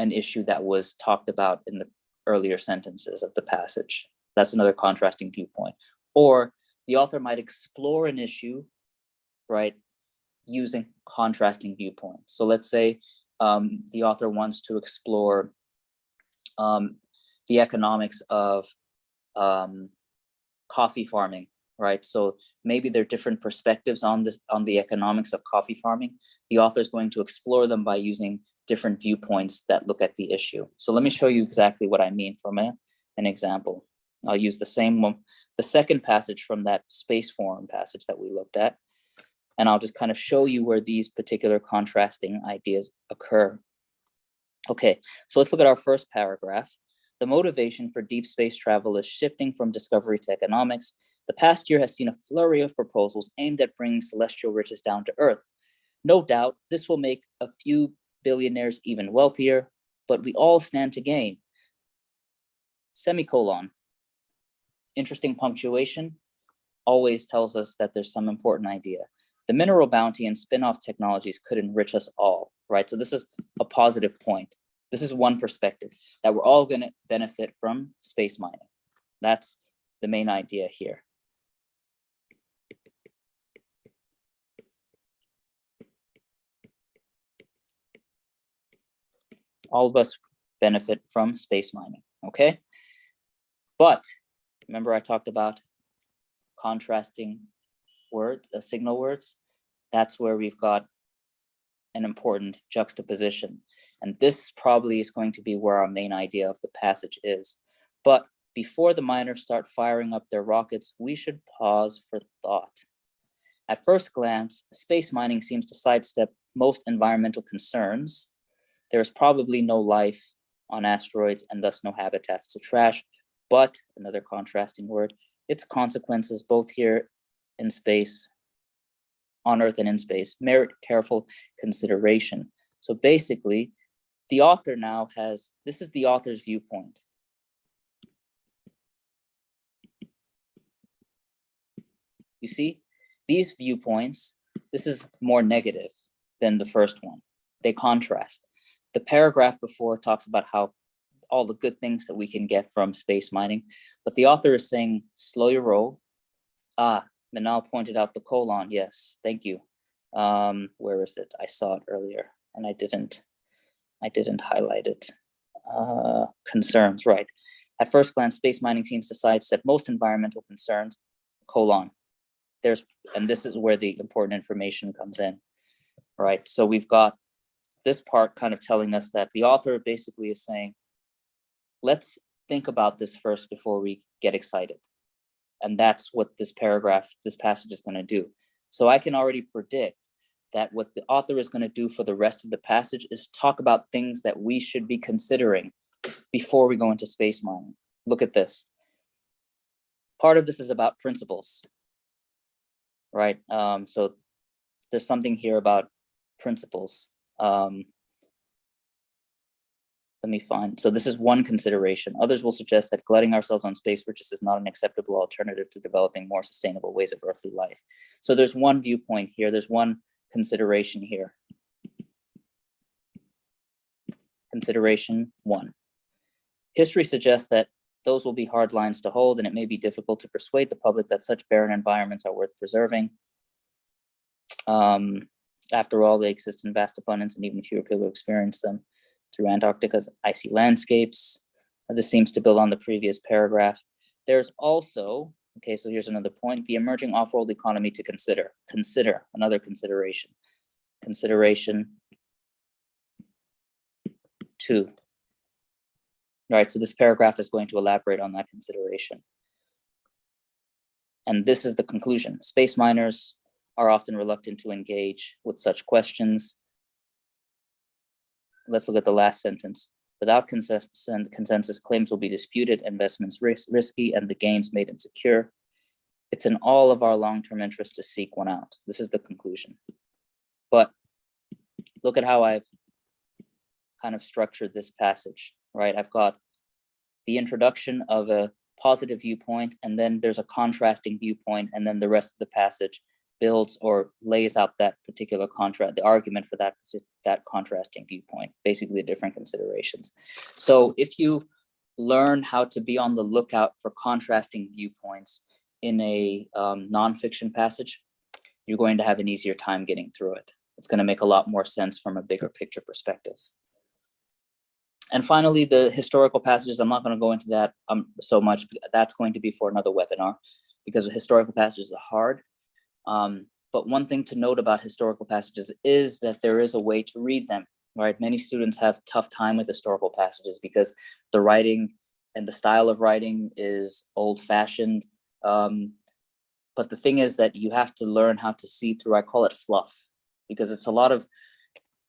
an issue that was talked about in the earlier sentences of the passage. That's another contrasting viewpoint. Or the author might explore an issue, right, using contrasting viewpoints. So let's say the author wants to explore the economics of coffee farming, right? So maybe there are different perspectives on the economics of coffee farming. The author is going to explore them by using different viewpoints that look at the issue. So let me show you exactly what I mean from an example. I'll use the same one, the second passage from that space forum passage that we looked at, and I'll just kind of show you where these particular contrasting ideas occur. Okay, so let's look at our first paragraph. The motivation for deep space travel is shifting from discovery to economics. The past year has seen a flurry of proposals aimed at bringing celestial riches down to Earth. No doubt, this will make a few billionaires even wealthier, but we all stand to gain. Semicolon. Interesting punctuation always tells us that there's some important idea. The mineral bounty and spin-off technologies could enrich us all, right? So this is a positive point. This is one perspective, that we're all going to benefit from space mining. That's the main idea here. All of us benefit from space mining, okay? But remember I talked about contrasting words, signal words? That's where we've got an important juxtaposition. And this probably is going to be where our main idea of the passage is. But before the miners start firing up their rockets, we should pause for thought. At first glance, space mining seems to sidestep most environmental concerns. There is probably no life on asteroids and thus no habitats to trash, but, another contrasting word, its consequences both here in space, on Earth and in space, merit careful consideration. So basically, the author now has, this is the author's viewpoint. You see, these viewpoints, this is more negative than the first one. They contrast. The paragraph before talks about how all the good things that we can get from space mining, but the author is saying, slow your roll. Manal pointed out the colon. Yes, thank you. Where is it? I saw it earlier and I didn't highlight it. Concerns, right. At first glance, space mining seems to sidestep most environmental concerns, colon. And this is where the important information comes in, right? So we've got this part kind of telling us that the author basically is saying, let's think about this first before we get excited. And that's what this paragraph, this passage is going to do. So I can already predict that what the author is going to do for the rest of the passage is talk about things that we should be considering before we go into space mining. Look at this. Part of this is about principles, right? So there's something here about principles. Let me find. So this is one consideration. Others will suggest that glutting ourselves on space riches is not an acceptable alternative to developing more sustainable ways of earthly life. So there's one viewpoint here. There's one consideration here. Consideration 1. History suggests that those will be hard lines to hold, and it may be difficult to persuade the public that such barren environments are worth preserving. After all, they exist in vast abundance, and even fewer people experience them through Antarctica's icy landscapes. This seems to build on the previous paragraph. There's also, okay, so here's another point, the emerging off-world economy to consider. Consider, another consideration. Consideration 2. All right, so this paragraph is going to elaborate on that consideration. And this is the conclusion. Space miners are often reluctant to engage with such questions. Let's look at the last sentence. Without consensus, claims will be disputed, investments risky, and the gains made insecure. It's in all of our long-term interest to seek one out. This is the conclusion. But look at how I've kind of structured this passage, right? I've got the introduction of a positive viewpoint, and then there's a contrasting viewpoint, and then the rest of the passage builds or lays out that particular contrast, the argument for that contrasting viewpoint, basically different considerations. So if you learn how to be on the lookout for contrasting viewpoints in a nonfiction passage, you're going to have an easier time getting through it. It's going to make a lot more sense from a bigger picture perspective. And finally, the historical passages, I'm not going to go into that so much. That's going to be for another webinar because historical passages are hard. But one thing to note about historical passages is that there is a way to read them, right? Many students have tough time with historical passages because the writing and the style of writing is old-fashioned. But the thing is that you have to learn how to see through, I call it fluff, because it's a lot of,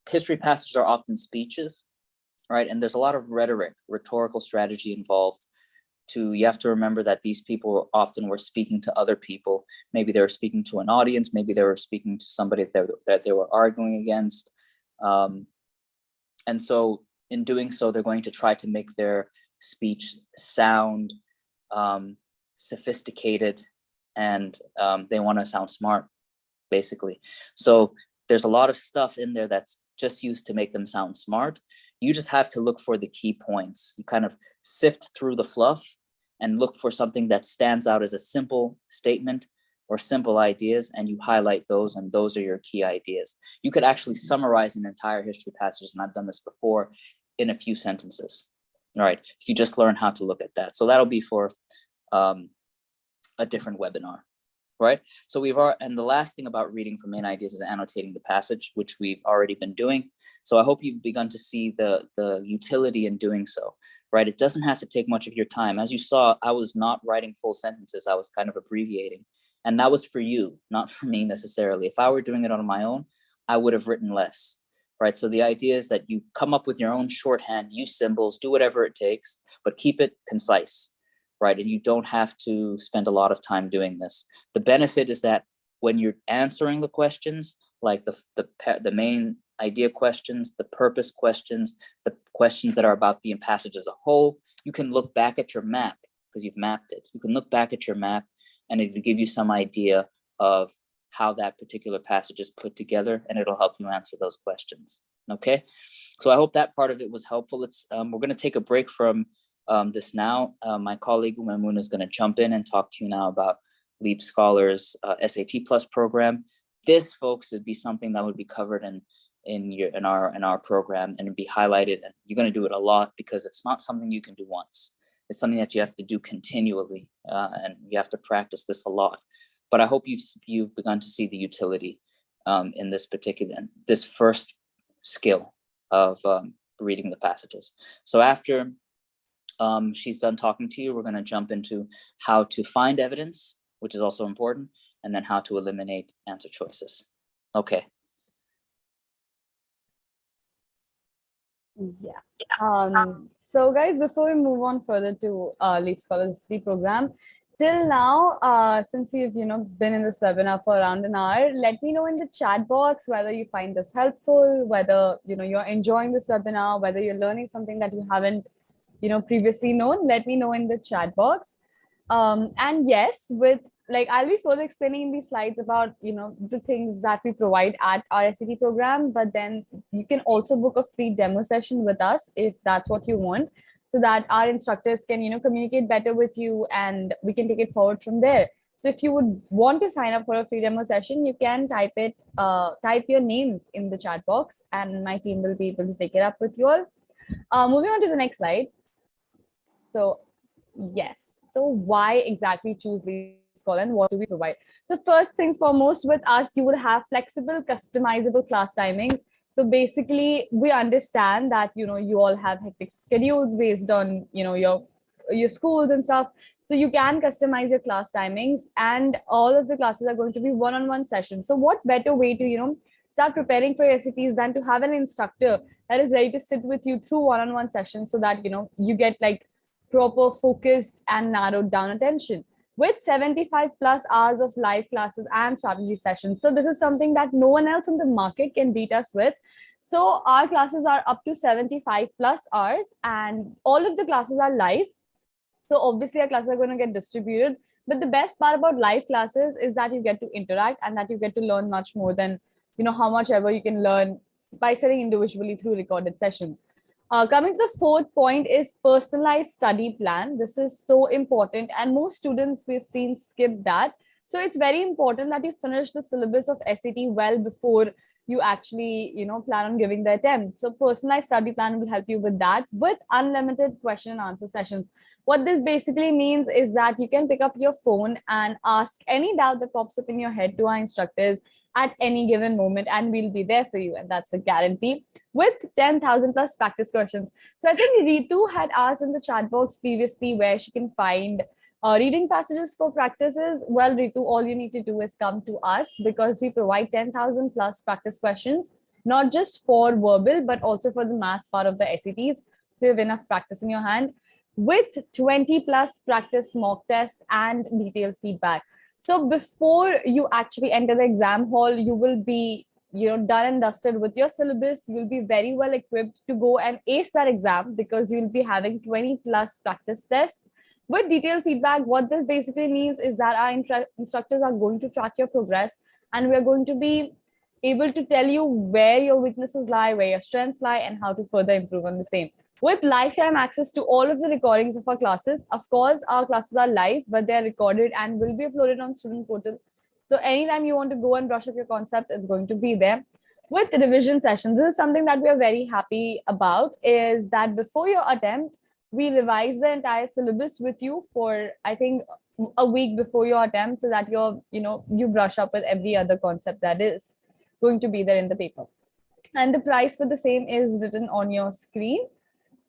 history passages are often speeches, right? And there's a lot of rhetoric, rhetorical strategy involved. You have to remember that these people often were speaking to other people. Maybe they were speaking to an audience. Maybe they were speaking to somebody that they were arguing against. And so in doing so, they're going to try to make their speech sound sophisticated, and they want to sound smart, basically. So there's a lot of stuff in there that's just used to make them sound smart. You just have to look for the key points. You kind of sift through the fluff and look for something that stands out as a simple statement or simple ideas, and you highlight those, and those are your key ideas. You could actually summarize an entire history passage, and I've done this before, in a few sentences. All right, if you just learn how to look at that. So that'll be for a different webinar, right? So and the last thing about reading from main ideas is annotating the passage, which we've already been doing. So I hope you've begun to see the utility in doing so, right? It doesn't have to take much of your time. As you saw, I was not writing full sentences. I was kind of abbreviating. And that was for you, not for me necessarily. If I were doing it on my own, I would have written less, right? So the idea is that you come up with your own shorthand, use symbols, do whatever it takes, but keep it concise, right? And you don't have to spend a lot of time doing this. The benefit is that when you're answering the questions, like the main idea questions, the purpose questions, the questions that are about the passage as a whole, you can look back at your map because you've mapped it. You can look back at your map and it'll give you some idea of how that particular passage is put together, and it'll help you answer those questions. Okay, so I hope that part of it was helpful. We're going to take a break from this now. My colleague Mamoon is going to jump in and talk to you now about LeapScholar's SAT Plus program. This, folks, would be something that would be covered in our program and be highlighted, and you're going to do it a lot because it's not something you can do once. It's something that you have to do continually, and you have to practice this a lot. But I hope you've begun to see the utility in this first skill of reading the passages. So after she's done talking to you, we're going to jump into how to find evidence, which is also important, and then how to eliminate answer choices. Okay. Yeah. So guys, before we move on further to LeapScholar's history program, till now, since you've been in this webinar for around an hour, let me know in the chat box whether you find this helpful, whether you're enjoying this webinar, whether you're learning something that you haven't previously known. Let me know in the chat box. And yes, with I'll be further explaining in these slides about the things that we provide at our SAT program, but then you can also book a free demo session with us if that's what you want, so that our instructors can communicate better with you and we can take it forward from there. So if you would want to sign up for a free demo session, you can type your names in the chat box and my team will be able to take it up with you all. Moving on to the next slide. So yes, so why exactly choose LeapScholar and what do we provide? So first things foremost, with us, you will have flexible, customizable class timings. So basically, we understand that you all have hectic schedules based on your schools and stuff. So you can customize your class timings, and all of the classes are going to be one-on-one sessions. So what better way to start preparing for your SATs than to have an instructor that is ready to sit with you through one-on-one sessions, so that you get proper focused and narrowed down attention with 75 plus hours of live classes and strategy sessions. So this is something that no one else in the market can beat us with. So our classes are up to 75 plus hours and all of the classes are live. So obviously our classes are going to get distributed. But the best part about live classes is that you get to interact and that you get to learn much more than how much ever you can learn by studying individually through recorded sessions. Coming to the fourth point is personalized study plan. This is so important, and most students we've seen skip that. So it's very important that you finish the syllabus of SAT well before you actually plan on giving the attempt. So personalized study plan will help you with that, with unlimited question and answer sessions. What this basically means is that you can pick up your phone and ask any doubt that pops up in your head to our instructors at any given moment, and we'll be there for you, and that's a guarantee, with 10,000 plus practice questions. So I think Ritu had asked in the chat box previously where she can find reading passages for practices. Well, Ritu, all you need to do is come to us, because we provide 10,000 plus practice questions, not just for verbal, but also for the math part of the SATs. So you have enough practice in your hand, with 20 plus practice mock tests and detailed feedback. So before you actually enter the exam hall, you will be done and dusted with your syllabus. You'll be very well equipped to go and ace that exam, because you'll be having 20 plus practice tests with detailed feedback. What this basically means is that our instructors are going to track your progress, and we're going to be able to tell you where your weaknesses lie, where your strengths lie, and how to further improve on the same. With lifetime access to all of the recordings of our classes. Of course, our classes are live, but they're recorded and will be uploaded on student portal. So anytime you want to go and brush up your concepts, it's going to be there. With the revision sessions, this is something that we are very happy about, is that before your attempt, we revise the entire syllabus with you for, I think, a week before your attempt, so that you brush up with every other concept that is going to be there in the paper. And the price for the same is written on your screen.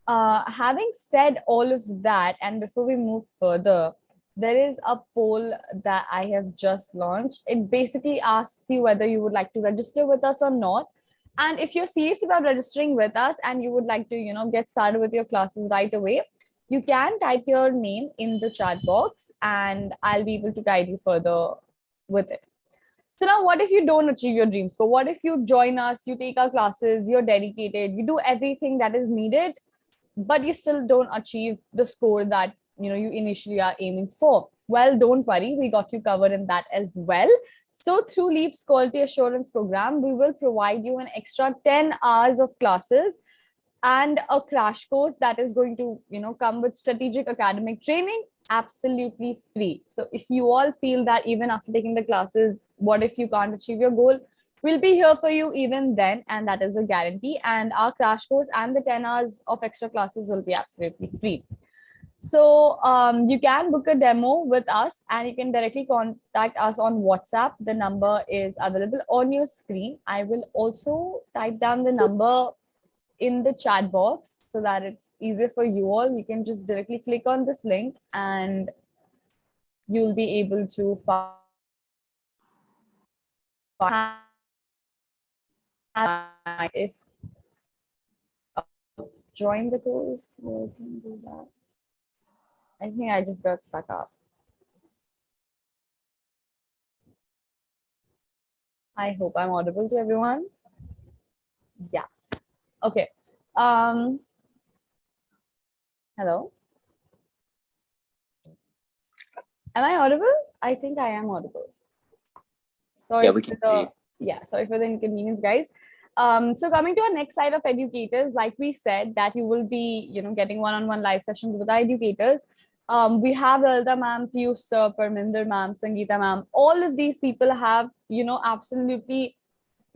Having said all of that, and before we move further, there is a poll that I have just launched. It basically asks you whether you would like to register with us or not. And if you're serious about registering with us and you would like to, get started with your classes right away, you can type your name in the chat box and I'll be able to guide you further with it. So now what if you don't achieve your dream score? What if you join us, you take our classes, you're dedicated, you do everything that is needed, but you still don't achieve the score that you initially are aiming for? Well, don't worry, we got you covered in that as well. So through Leap's Quality Assurance Program, we will provide you an extra 10 hours of classes and a crash course that is going to come with strategic academic training, absolutely free. So if you all feel that even after taking the classes, what if you can't achieve your goal, we'll be here for you even then, and that is a guarantee. And our crash course and the 10 hours of extra classes will be absolutely free. So you can book a demo with us and you can directly contact us on WhatsApp. The number is available on your screen. I will also type down the number in the chat box so that it's easier for you all. You can just directly click on this link and you'll be able to find if join the course, where can do that? I think I just got stuck up. I hope I'm audible to everyone. Yeah. Okay. Hello. Am I audible? I think I am audible. Sorry Yeah, we can hear you. sorry for the inconvenience, guys. So coming to our next side of educators, like we said, that you will be, getting one-on-one live sessions with our educators. We have Lalita ma'am, Piyush sir, Parminder ma'am, Sangeeta ma'am. All of these people have, absolutely,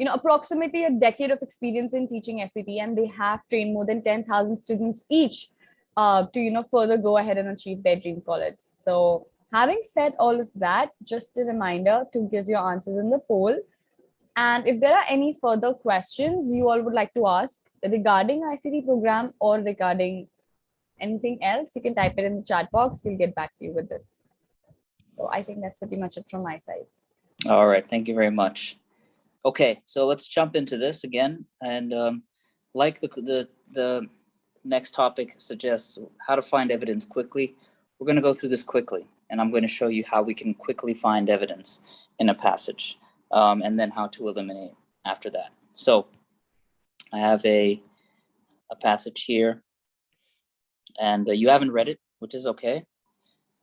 approximately a decade of experience in teaching SAT, and they have trained more than 10,000 students each to, further go ahead and achieve their dream college. So having said all of that, just a reminder to give your answers in the poll. And if there are any further questions you all would like to ask regarding ICT program or regarding anything else, you can type it in the chat box. We'll get back to you with this. So I think that's pretty much it from my side. All right, thank you very much. Okay, so let's jump into this again. And like the next topic suggests, how to find evidence quickly, we're going to go through this quickly. And I'm going to show you how we can quickly find evidence in a passage, and then how to eliminate after that. So I have a passage here, and you haven't read it, which is okay.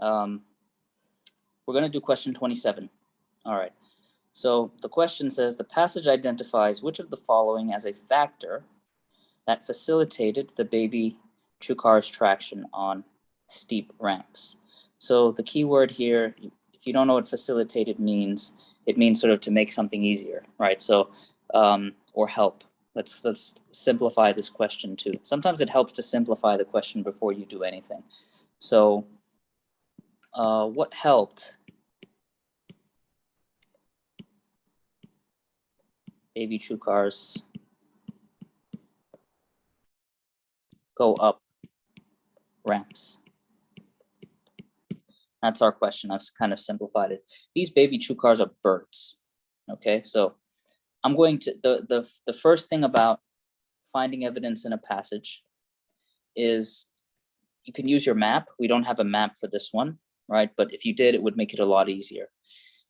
We're going to do question 27. All right. So the question says, the passage identifies which of the following as a factor that facilitated the baby Chukar's traction on steep ramps. So the key word here, if you don't know what facilitated means, it means sort of to make something easier, right? So, or help. Let's simplify this question too. Sometimes it helps to simplify the question before you do anything. So what helped baby Chukar's go up ramps? That's our question. I've kind of simplified it. These baby Chukars are birds. Okay, so I'm going to, the first thing about finding evidence in a passage is you can use your map. We don't have a map for this one, right? But if you did, it would make it a lot easier.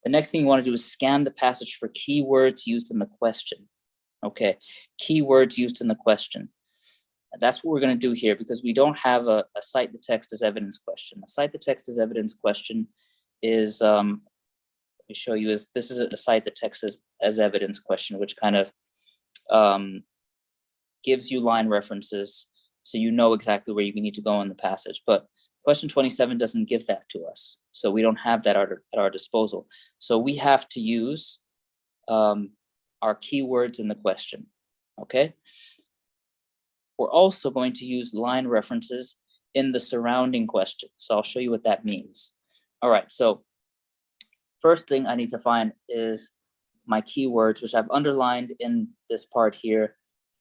The next thing you want to do is scan the passage for keywords used in the question. Okay, keywords used in the question. That's what we're going to do here, because we don't have a cite the text as evidence question. A cite the text as evidence question is, let me show you, this is a cite the text as evidence question, which kind of gives you line references so you know exactly where you need to go in the passage. But question 27 doesn't give that to us. So we don't have that at our disposal. So we have to use our keywords in the question, okay? We're also going to use line references in the surrounding question. So I'll show you what that means. All right, so first thing I need to find is my keywords, which I've underlined in this part here.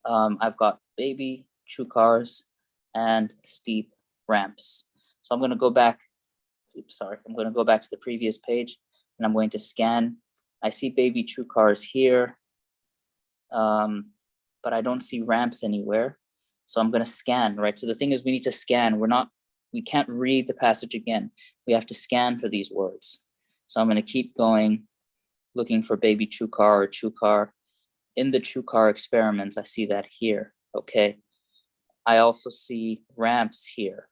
I've got baby, Chukars, and steep ramps. So I'm going to go back, I'm going to go back to the previous page, and I'm going to scan. I see baby Chukars here, but I don't see ramps anywhere. So I'm going to scan, right? So the thing is, we need to scan. We can't read the passage again. We have to scan for these words. So I'm going to keep going, looking for baby Chukar or Chukar. In the Chukar experiments, I see that here, okay? I also see ramps here.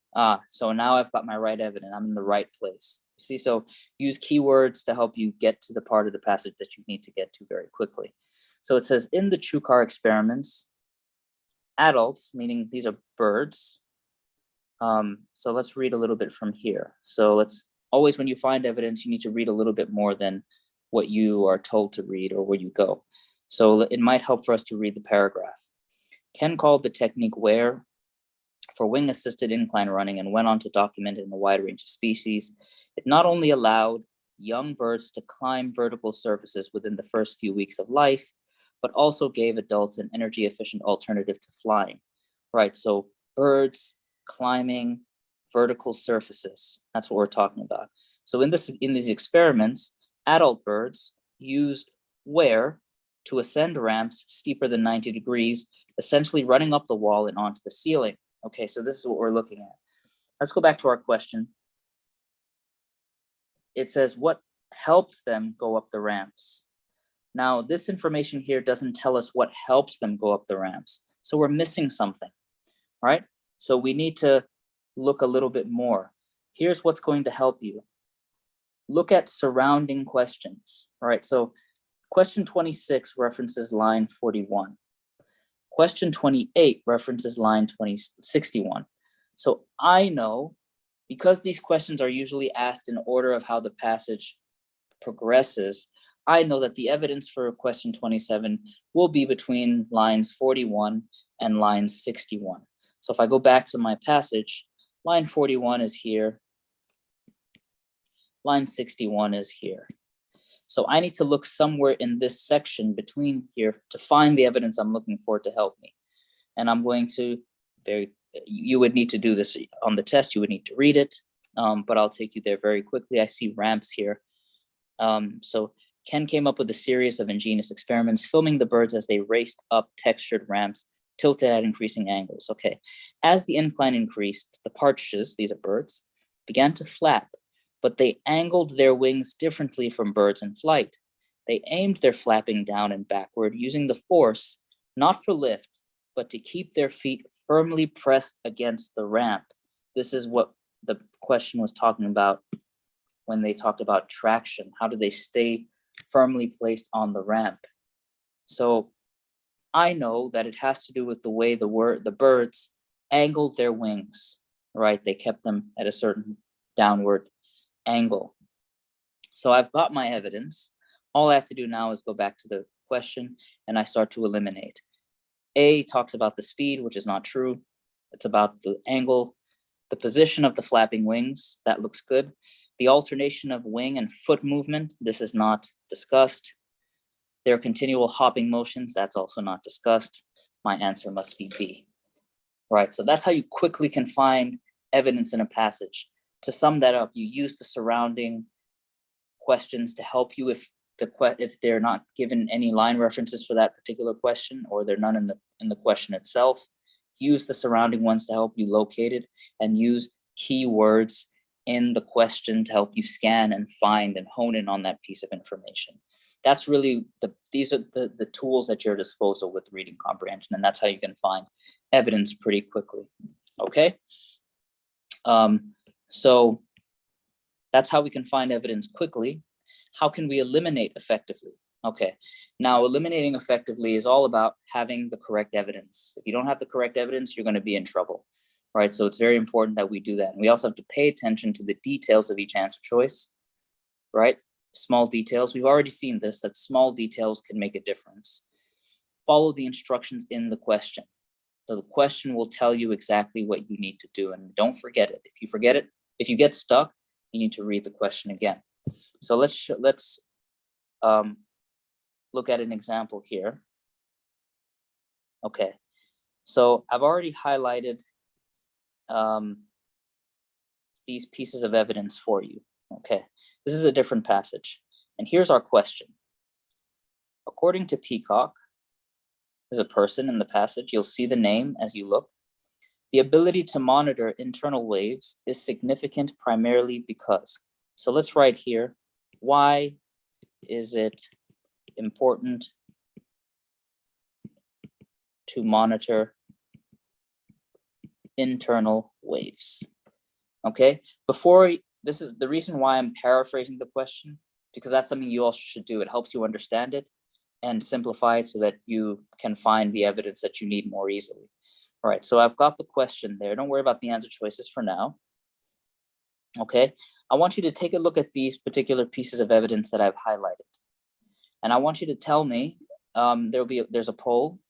So now I've got my right evidence. I'm in the right place. You see, so use keywords to help you get to the part of the passage that you need to get to very quickly. So it says, in the Chukar experiments, adults, meaning these are birds. So let's read a little bit from here. So let's always, when you find evidence, you need to read a little bit more than what you are told to read or where you go. So it might help for us to read the paragraph. Ken called the technique WARE for wing-assisted incline running and went on to document it in a wide range of species. It not only allowed young birds to climb vertical surfaces within the first few weeks of life, but also gave adults an energy-efficient alternative to flying, right? So birds climbing vertical surfaces, that's what we're talking about. So in these experiments, adult birds used where to ascend ramps steeper than 90 degrees, essentially running up the wall and onto the ceiling. Okay, so this is what we're looking at. Let's go back to our question. It says, what helped them go up the ramps? Now, this information here doesn't tell us what helps them go up the ramps. So we're missing something, right? So we need to look a little bit more. Here's what's going to help you. Look at surrounding questions. All right, so question 26 references line 41. Question 28 references line 61. So I know, because these questions are usually asked in order of how the passage progresses, I know that the evidence for question 27 will be between lines 41 and line 61. So if I go back to my passage, line 41 is here, line 61 is here. So I need to look somewhere in this section between here to find the evidence I'm looking for to help me. And I'm going to, you would need to do this on the test, you would need to read it, but I'll take you there very quickly. I see ramps here. So Ken came up with a series of ingenious experiments, filming the birds as they raced up textured ramps, tilted at increasing angles. Okay, as the incline increased, the partridges, these are birds, began to flap, but they angled their wings differently from birds in flight. They aimed their flapping down and backward, using the force, not for lift, but to keep their feet firmly pressed against the ramp. This is what the question was talking about when they talked about traction. How do they stay firmly placed on the ramp? So I know that it has to do with the way the birds angled their wings, right? They kept them at a certain downward angle. So I've got my evidence. All I have to do now is go back to the question and I start to eliminate. A talks about the speed, which is not true. It's about the angle, the position of the flapping wings. That looks good. The alternation of wing and foot movement, this is not discussed. Their continual hopping motions, that's also not discussed. My answer must be B. Right, so that's how you quickly can find evidence in a passage. To sum that up, you use the surrounding questions to help you if they're not given any line references for that particular question, or they're none in the question itself. Use the surrounding ones to help you locate it, and use keywords in the question to help you scan and find and hone in on that piece of information. That's really these are the tools at your disposal with reading comprehension, and that's how you can find evidence pretty quickly. Okay. So that's how we can find evidence quickly. How can we eliminate effectively? Okay, now eliminating effectively is all about having the correct evidence. If you don't have the correct evidence, you're going to be in trouble, right? So it's very important that we do that. And we also have to pay attention to the details of each answer choice, right? Small details. We've already seen this, that small details can make a difference. Follow the instructions in the question. So the question will tell you exactly what you need to do, and don't forget it. If you forget it, if you get stuck, you need to read the question again. So let's look at an example here. Okay, so I've already highlighted these pieces of evidence for you. Okay, this is a different passage, and here's our question. According to Peacock, there's a person in the passage. You'll see the name as you look. The ability to monitor internal waves is significant primarily because. So let's write here, why is it important to monitor internal waves? Okay, this is the reason why I'm paraphrasing the question, because that's something you also should do. It helps you understand it and simplify it so that you can find the evidence that you need more easily. All right, so I've got the question there. Don't worry about the answer choices for now. Okay, I want you to take a look at these particular pieces of evidence that I've highlighted. And I want you to tell me, there's a poll.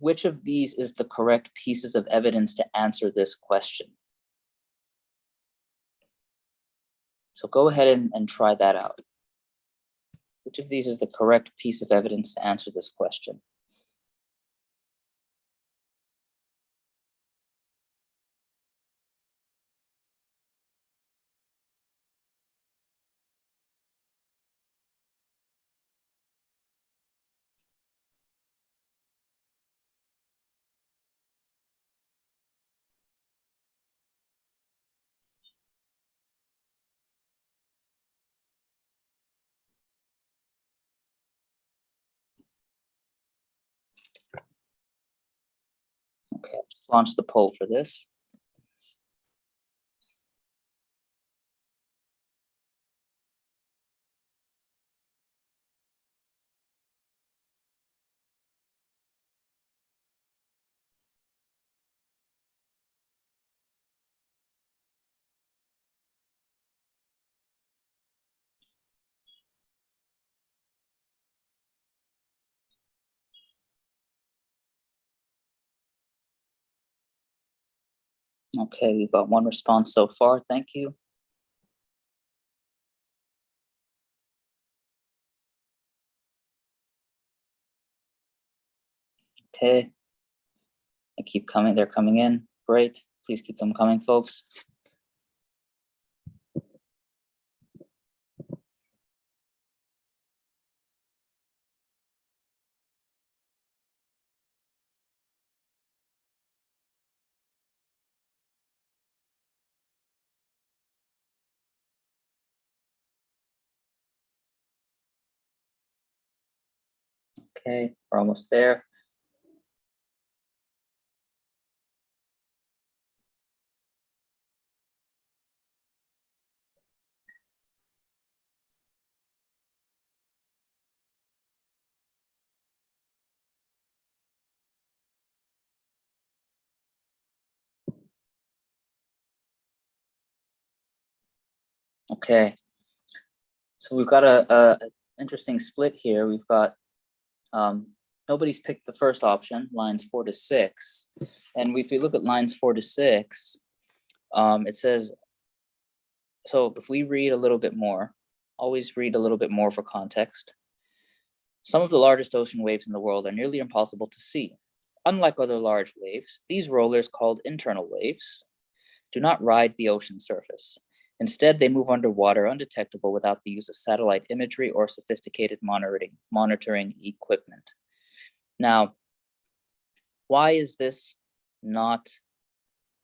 Which of these is the correct pieces of evidence to answer this question? So go ahead and try that out. Which of these is the correct piece of evidence to answer this question? Okay, I've just launched the poll for this. Okay, we've got one response so far. Thank you. Okay. They keep coming. They're coming in. Great. Please keep them coming, folks. Okay, we're almost there. Okay, so we've got a interesting split here. We've got nobody's picked the first option, lines 4 to 6, and if we look at lines 4 to 6, it says, so if we read a little bit more, always read a little bit more for context. Some of the largest ocean waves in the world are nearly impossible to see. Unlike other large waves, these rollers, called internal waves, do not ride the ocean surface. Instead, they move underwater undetectable without the use of satellite imagery or sophisticated monitoring equipment. Now, why is this not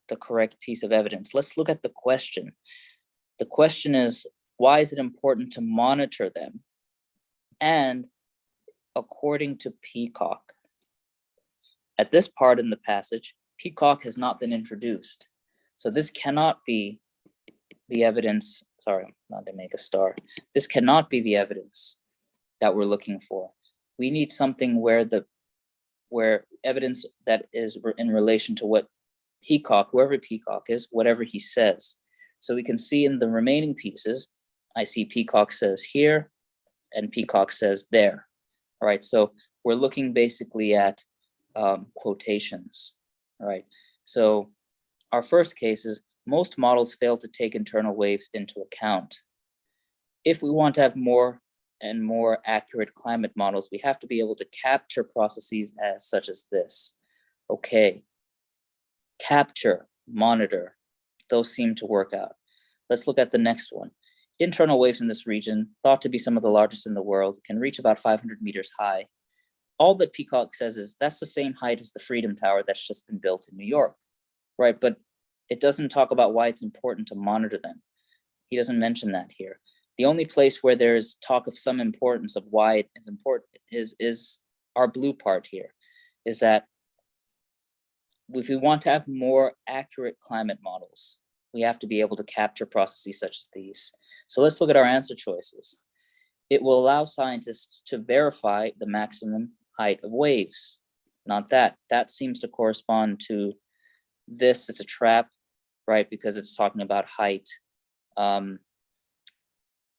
the correct piece of evidence? Let's look at the question. The question is, why is it important to monitor them? And according to Peacock, at this part in the passage, Peacock has not been introduced. So this cannot be the evidence. Sorry, not to make a star. This cannot be the evidence that we're looking for. We need something where evidence that is in relation to what Peacock, whoever Peacock is, whatever he says. So we can see in the remaining pieces, I see Peacock says here and Peacock says there. All right, so we're looking basically at quotations. All right, so our first case is most models fail to take internal waves into account. If we want to have more and more accurate climate models, we have to be able to capture processes as such as this. Okay, capture, monitor, those seem to work out. Let's look at the next one. Internal waves in this region, thought to be some of the largest in the world, can reach about 500 meters high. All that Peacock says is that's the same height as the Freedom Tower that's just been built in New York, right? But it doesn't talk about why it's important to monitor them. He doesn't mention that here. The only place where there's talk of some importance of why it is important is our blue part here, is that if we want to have more accurate climate models, we have to be able to capture processes such as these. So let's look at our answer choices. It will allow scientists to verify the maximum height of waves. Not that. That seems to correspond to this. It's a trap, right? Because it's talking about height.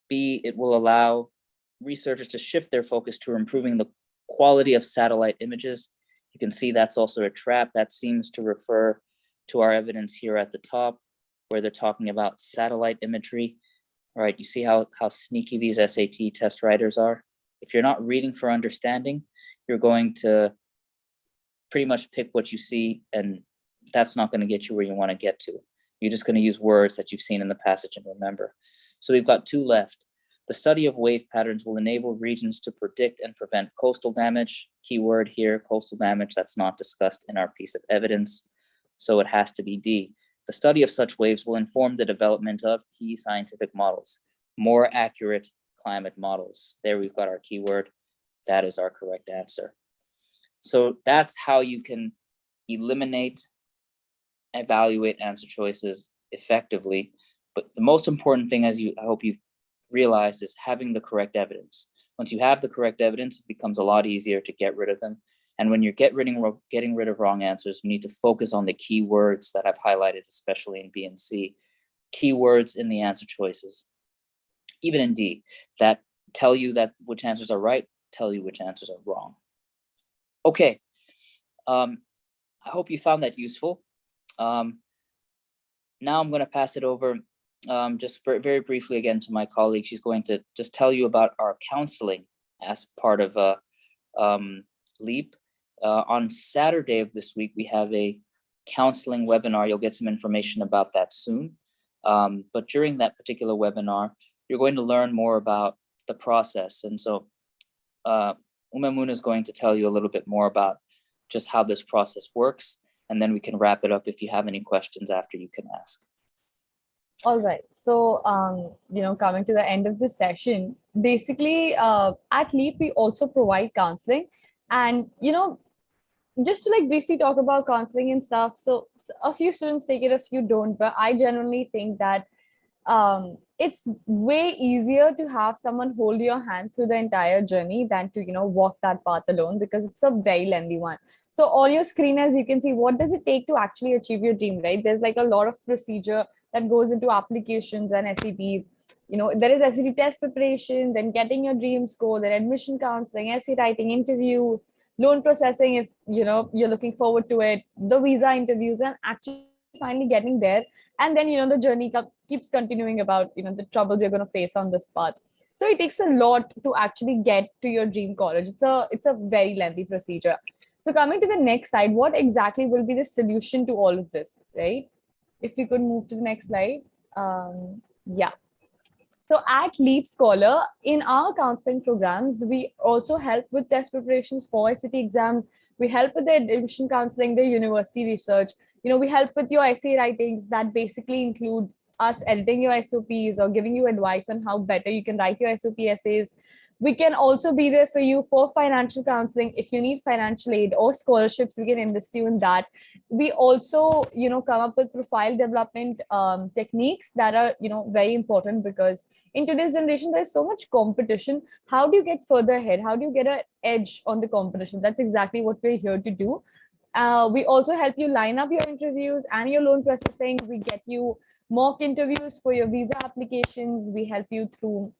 B, it will allow researchers to shift their focus to improving the quality of satellite images. You can see that's also a trap. That seems to refer to our evidence here at the top, where they're talking about satellite imagery. All right, you see how sneaky these SAT test writers are? If you're not reading for understanding, you're going to pretty much pick what you see, and that's not going to get you where you want to get to. You're just going to use words that you've seen in the passage and remember. So we've got two left. The study of wave patterns will enable regions to predict and prevent coastal damage. Keyword here, coastal damage, that's not discussed in our piece of evidence. So it has to be D. The study of such waves will inform the development of key scientific models, more accurate climate models. There we've got our keyword. That is our correct answer. So that's how you can eliminate, evaluate answer choices effectively. But the most important thing, as I hope you've realized, is having the correct evidence. Once you have the correct evidence, it becomes a lot easier to get rid of them. And when you're getting rid of wrong answers, you need to focus on the key words that I've highlighted, especially in B and C. Keywords in the answer choices, even in D, that tell you that which answers are right, tell you which answers are wrong. Okay, I hope you found that useful. Now I'm going to pass it over just very briefly again to my colleague. She's going to just tell you about our counseling as part of LEAP. On Saturday of this week, we have a counseling webinar. You'll get some information about that soon. But during that particular webinar, you're going to learn more about the process. And so Umamun is going to tell you a little bit more about just how this process works. And then we can wrap it up. If you have any questions after, you can ask. All right. So, coming to the end of the session, basically at LEAP, we also provide counseling. And, just to briefly talk about counseling and stuff. So a few students take it, a few don't, but I generally think that it's way easier to have someone hold your hand through the entire journey than to, walk that path alone, because it's a very lengthy one. So all your screen, as you can see, what does it take to actually achieve your dream, right? There's a lot of procedure that goes into applications and SATs. There is SAT test preparation, then getting your dream score, then admission counseling, essay writing, interview, loan processing if you're looking forward to it, the visa interviews, and actually finally getting there. And then the journey keeps continuing about the troubles you're going to face on this path. So it takes a lot to actually get to your dream college. It's a very lengthy procedure. So coming to the next slide, what exactly will be the solution to all of this, right? If we could move to the next slide. Yeah. So at LeapScholar, in our counseling programs, we also help with test preparations for SAT exams. We help with the admission counseling, the university research. We help with your essay writings that basically include us editing your SOPs or giving you advice on how better you can write your SOP essays. We can also be there for you for financial counseling. If you need financial aid or scholarships, we can enlist you in that. We also, come up with profile development techniques that are, very important, because in today's generation, there's so much competition. How do you get further ahead? How do you get an edge on the competition? That's exactly what we're here to do. We also help you line up your interviews and your loan processing. We get you mock interviews for your visa applications. We help you through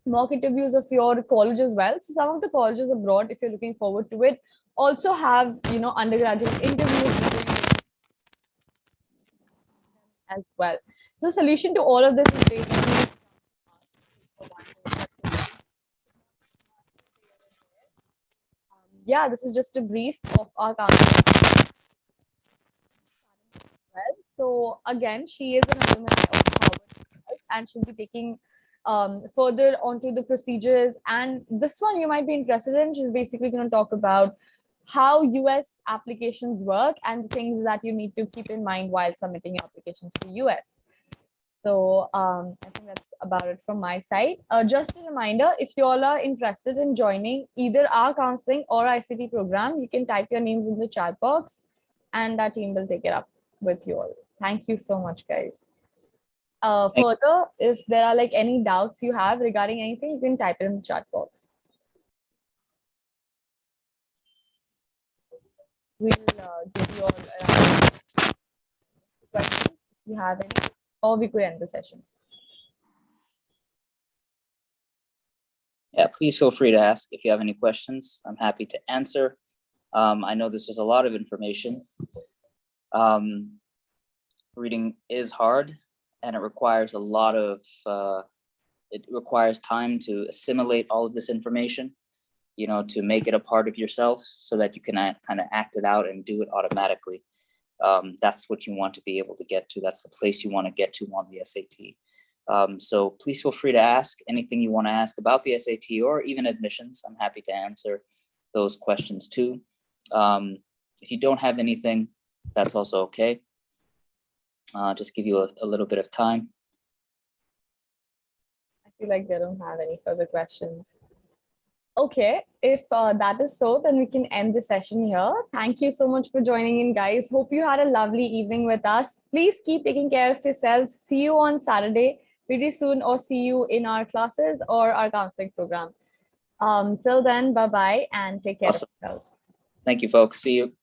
mock interviews of your college as well. So some of the colleges abroad, if you're looking forward to it, also have, undergraduate interviews as well. So solution to all of this is basically yeah, this is just a brief of our counselor. Well, so again, she is an alumni of Harvard, and she'll be taking further onto the procedures. And this one you might be interested in. She's basically going to talk about how US applications work and things that you need to keep in mind while submitting your applications to US. So I think that's about it from my side. Just a reminder, if you all are interested in joining either our counseling or ICT program, you can type your names in the chat box and our team will take it up with you all. Thank you so much, guys. Further, if there are any doubts you have regarding anything, you can type it in the chat box. We'll give you all around questions if you have any, or we could end the session. Yeah, please feel free to ask if you have any questions. I'm happy to answer. I know this was a lot of information. Reading is hard, and it requires a lot of, it requires time to assimilate all of this information, to make it a part of yourself so that you can kind of act it out and do it automatically. That's what you want to be able to get to. That's the place you want to get to on the SAT. So please feel free to ask anything you want to ask about the SAT or even admissions. I'm happy to answer those questions too. If you don't have anything, that's also okay. Just give you a little bit of time. I feel like they don't have any further questions. Okay, if that is so, then we can end the session here. Thank you so much for joining in, guys. Hope you had a lovely evening with us. Please keep taking care of yourselves. See you on Saturday pretty soon, or see you in our classes or our counseling program. Till then, bye-bye and take care of Awesome. yourselves. Thank you, folks. See you.